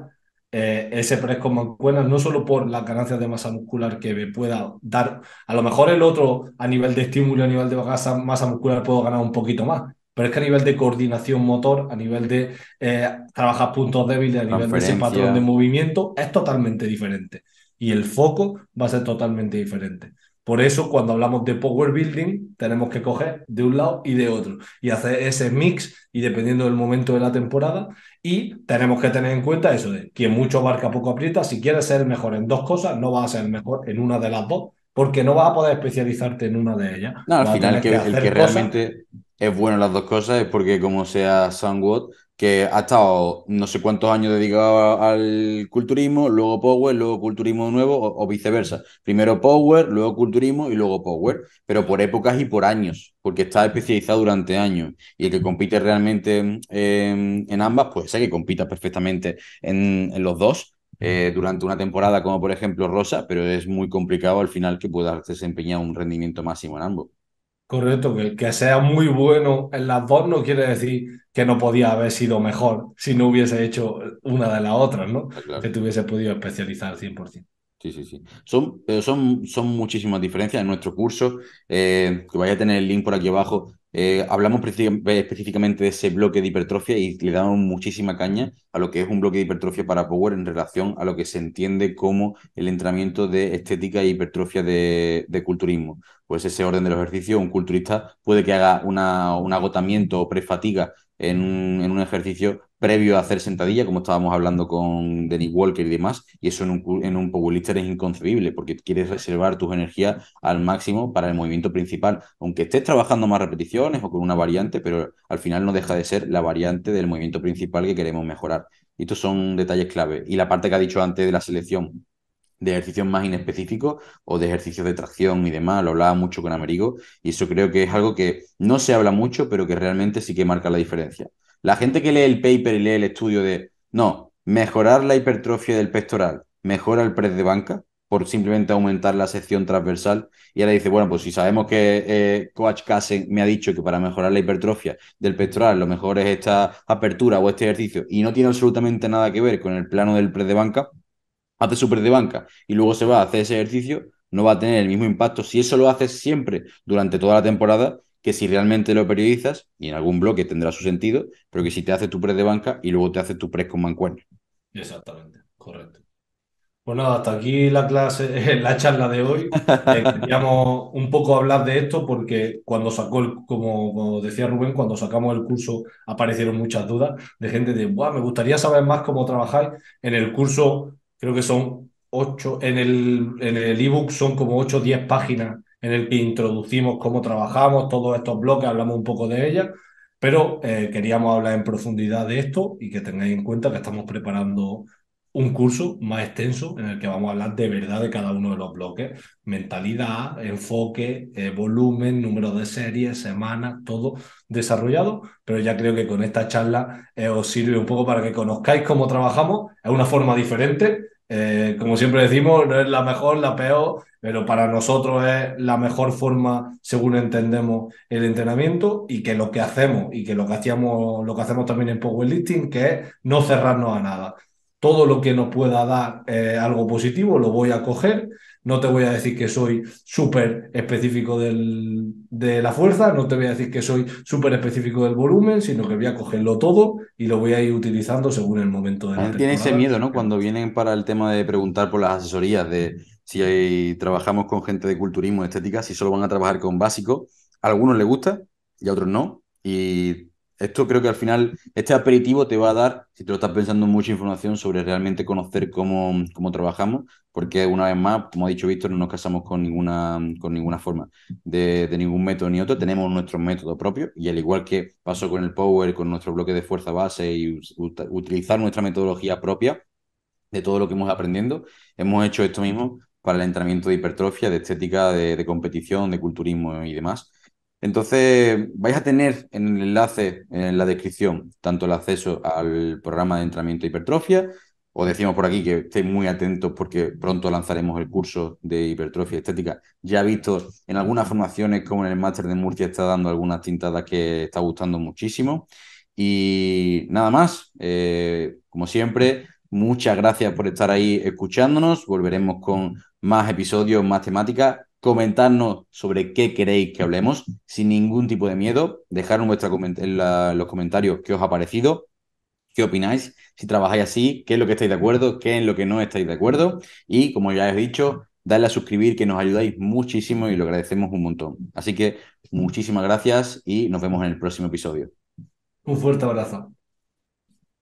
ese press con mancuerna, no solo por las ganancias de masa muscular que me pueda dar. A lo mejor el otro, a nivel de estímulo, a nivel de masa muscular, puedo ganar un poquito más. Pero es que a nivel de coordinación motor, a nivel de trabajar puntos débiles, a nivel de ese patrón de Transferencia. movimiento, es totalmente diferente. Y el foco va a ser totalmente diferente. Por eso, cuando hablamos de power building, tenemos que coger de un lado y de otro y hacer ese mix y dependiendo del momento de la temporada. Y tenemos que tener en cuenta eso de quien mucho abarca, poco aprieta. Si quieres ser mejor en dos cosas, no vas a ser mejor en una de las dos, porque no vas a poder especializarte en una de ellas. No, al Vas a final tener que el que hacer cosas. realmente es bueno en las dos cosas es porque como sea Sam Watt, que ha estado no sé cuántos años dedicado al culturismo, luego Power, luego culturismo nuevo o viceversa. Primero Power, luego culturismo y luego Power, pero por épocas y por años, porque está especializado durante años. Y el que compite realmente en ambas, pues sé que compita perfectamente en los dos. Durante una temporada, como por ejemplo Rosa, pero es muy complicado al final que puedas desempeñar un rendimiento máximo en ambos. Correcto, que sea muy bueno en las dos no quiere decir que no podía haber sido mejor si no hubiese hecho una de las otras, ¿no? Está Que claro. te hubiese podido especializar al 100%. Sí, sí, sí. Pero son muchísimas diferencias en nuestro curso. Que vaya a tener el link por aquí abajo. Hablamos específicamente de ese bloque de hipertrofia y le damos muchísima caña a lo que es un bloque de hipertrofia para Power en relación a lo que se entiende como el entrenamiento de estética e hipertrofia de culturismo. Pues ese orden de los ejercicios, un culturista puede que haga un agotamiento o prefatiga en un ejercicio previo a hacer sentadilla, como estábamos hablando con Dennis Walker y demás, y eso en un powerlifter es inconcebible, porque quieres reservar tus energías al máximo para el movimiento principal, aunque estés trabajando más repeticiones o con una variante, pero al final no deja de ser la variante del movimiento principal que queremos mejorar. Y estos son detalles clave. Y la parte que ha dicho antes de la selección de ejercicios más inespecíficos o de ejercicios de tracción y demás, lo hablaba mucho con Amerigo, y eso creo que es algo que no se habla mucho, pero que realmente sí que marca la diferencia. La gente que lee el paper y lee el estudio de, no, mejorar la hipertrofia del pectoral, mejora el press de banca por simplemente aumentar la sección transversal, y ahora dice, bueno, pues si sabemos que Coach Kassen me ha dicho que para mejorar la hipertrofia del pectoral lo mejor es esta apertura o este ejercicio, y no tiene absolutamente nada que ver con el plano del press de banca, hace súper de banca y luego se va a hacer ese ejercicio, no va a tener el mismo impacto si eso lo haces siempre durante toda la temporada que si realmente lo periodizas, y en algún bloque tendrá su sentido, pero que si te haces tu press de banca y luego te haces tu press con mancuerna. Exactamente, correcto. Pues nada, hasta aquí la clase, la charla de hoy. Queríamos un poco hablar de esto porque cuando sacó como decía Rubén, cuando sacamos el curso aparecieron muchas dudas de gente de, Buah, me gustaría saber más cómo trabajáis. En el curso creo que son 8, en el ebook son como 8 o 10 páginas en el que introducimos cómo trabajamos, todos estos bloques, hablamos un poco de ellas, pero queríamos hablar en profundidad de esto y que tengáis en cuenta que estamos preparando un curso más extenso en el que vamos a hablar de verdad de cada uno de los bloques, mentalidad, enfoque, volumen, número de series, semanas, todo desarrollado, pero ya creo que con esta charla os sirve un poco para que conozcáis cómo trabajamos, es una forma diferente, como siempre decimos, no es la mejor, la peor, pero para nosotros es la mejor forma según entendemos el entrenamiento y que lo que hacemos y que lo que hacemos también en powerlifting, que es no cerrarnos a nada. Todo lo que nos pueda dar algo positivo lo voy a coger. No te voy a decir que soy súper específico de la fuerza, no te voy a decir que soy súper específico del volumen, sino que voy a cogerlo todo y lo voy a ir utilizando según el momento de La la gente tiene ese temporada. miedo, ¿no? Cuando vienen para el tema de preguntar por las asesorías, de si trabajamos con gente de culturismo, estética, si solo van a trabajar con básico. A algunos les gusta y a otros no. Y esto creo que al final, este aperitivo te va a dar, si te lo estás pensando, mucha información sobre realmente conocer cómo trabajamos, porque una vez más, como ha dicho Víctor, no nos casamos con ninguna forma de ningún método ni otro. Tenemos nuestro método propio y al igual que pasó con el Power, con nuestro bloque de fuerza base y utilizar nuestra metodología propia de todo lo que hemos aprendiendo, hemos hecho esto mismo para el entrenamiento de hipertrofia, de estética, de competición, de culturismo y demás. Entonces, vais a tener en el enlace, en la descripción, tanto el acceso al programa de entrenamiento de hipertrofia. Os decimos por aquí que estéis muy atentos porque pronto lanzaremos el curso de hipertrofia estética. Ya he visto en algunas formaciones, como en el máster de Murcia, está dando algunas tintadas que está gustando muchísimo. Y nada más, como siempre, muchas gracias por estar ahí escuchándonos. Volveremos con más episodios, más temáticas. Comentarnos sobre qué queréis que hablemos sin ningún tipo de miedo. Dejar en los comentarios qué os ha parecido, qué opináis, si trabajáis así, qué es lo que estáis de acuerdo, qué es lo que no estáis de acuerdo. Y como ya he dicho, dadle a suscribir que nos ayudáis muchísimo y lo agradecemos un montón. Así que muchísimas gracias y nos vemos en el próximo episodio. Un fuerte abrazo.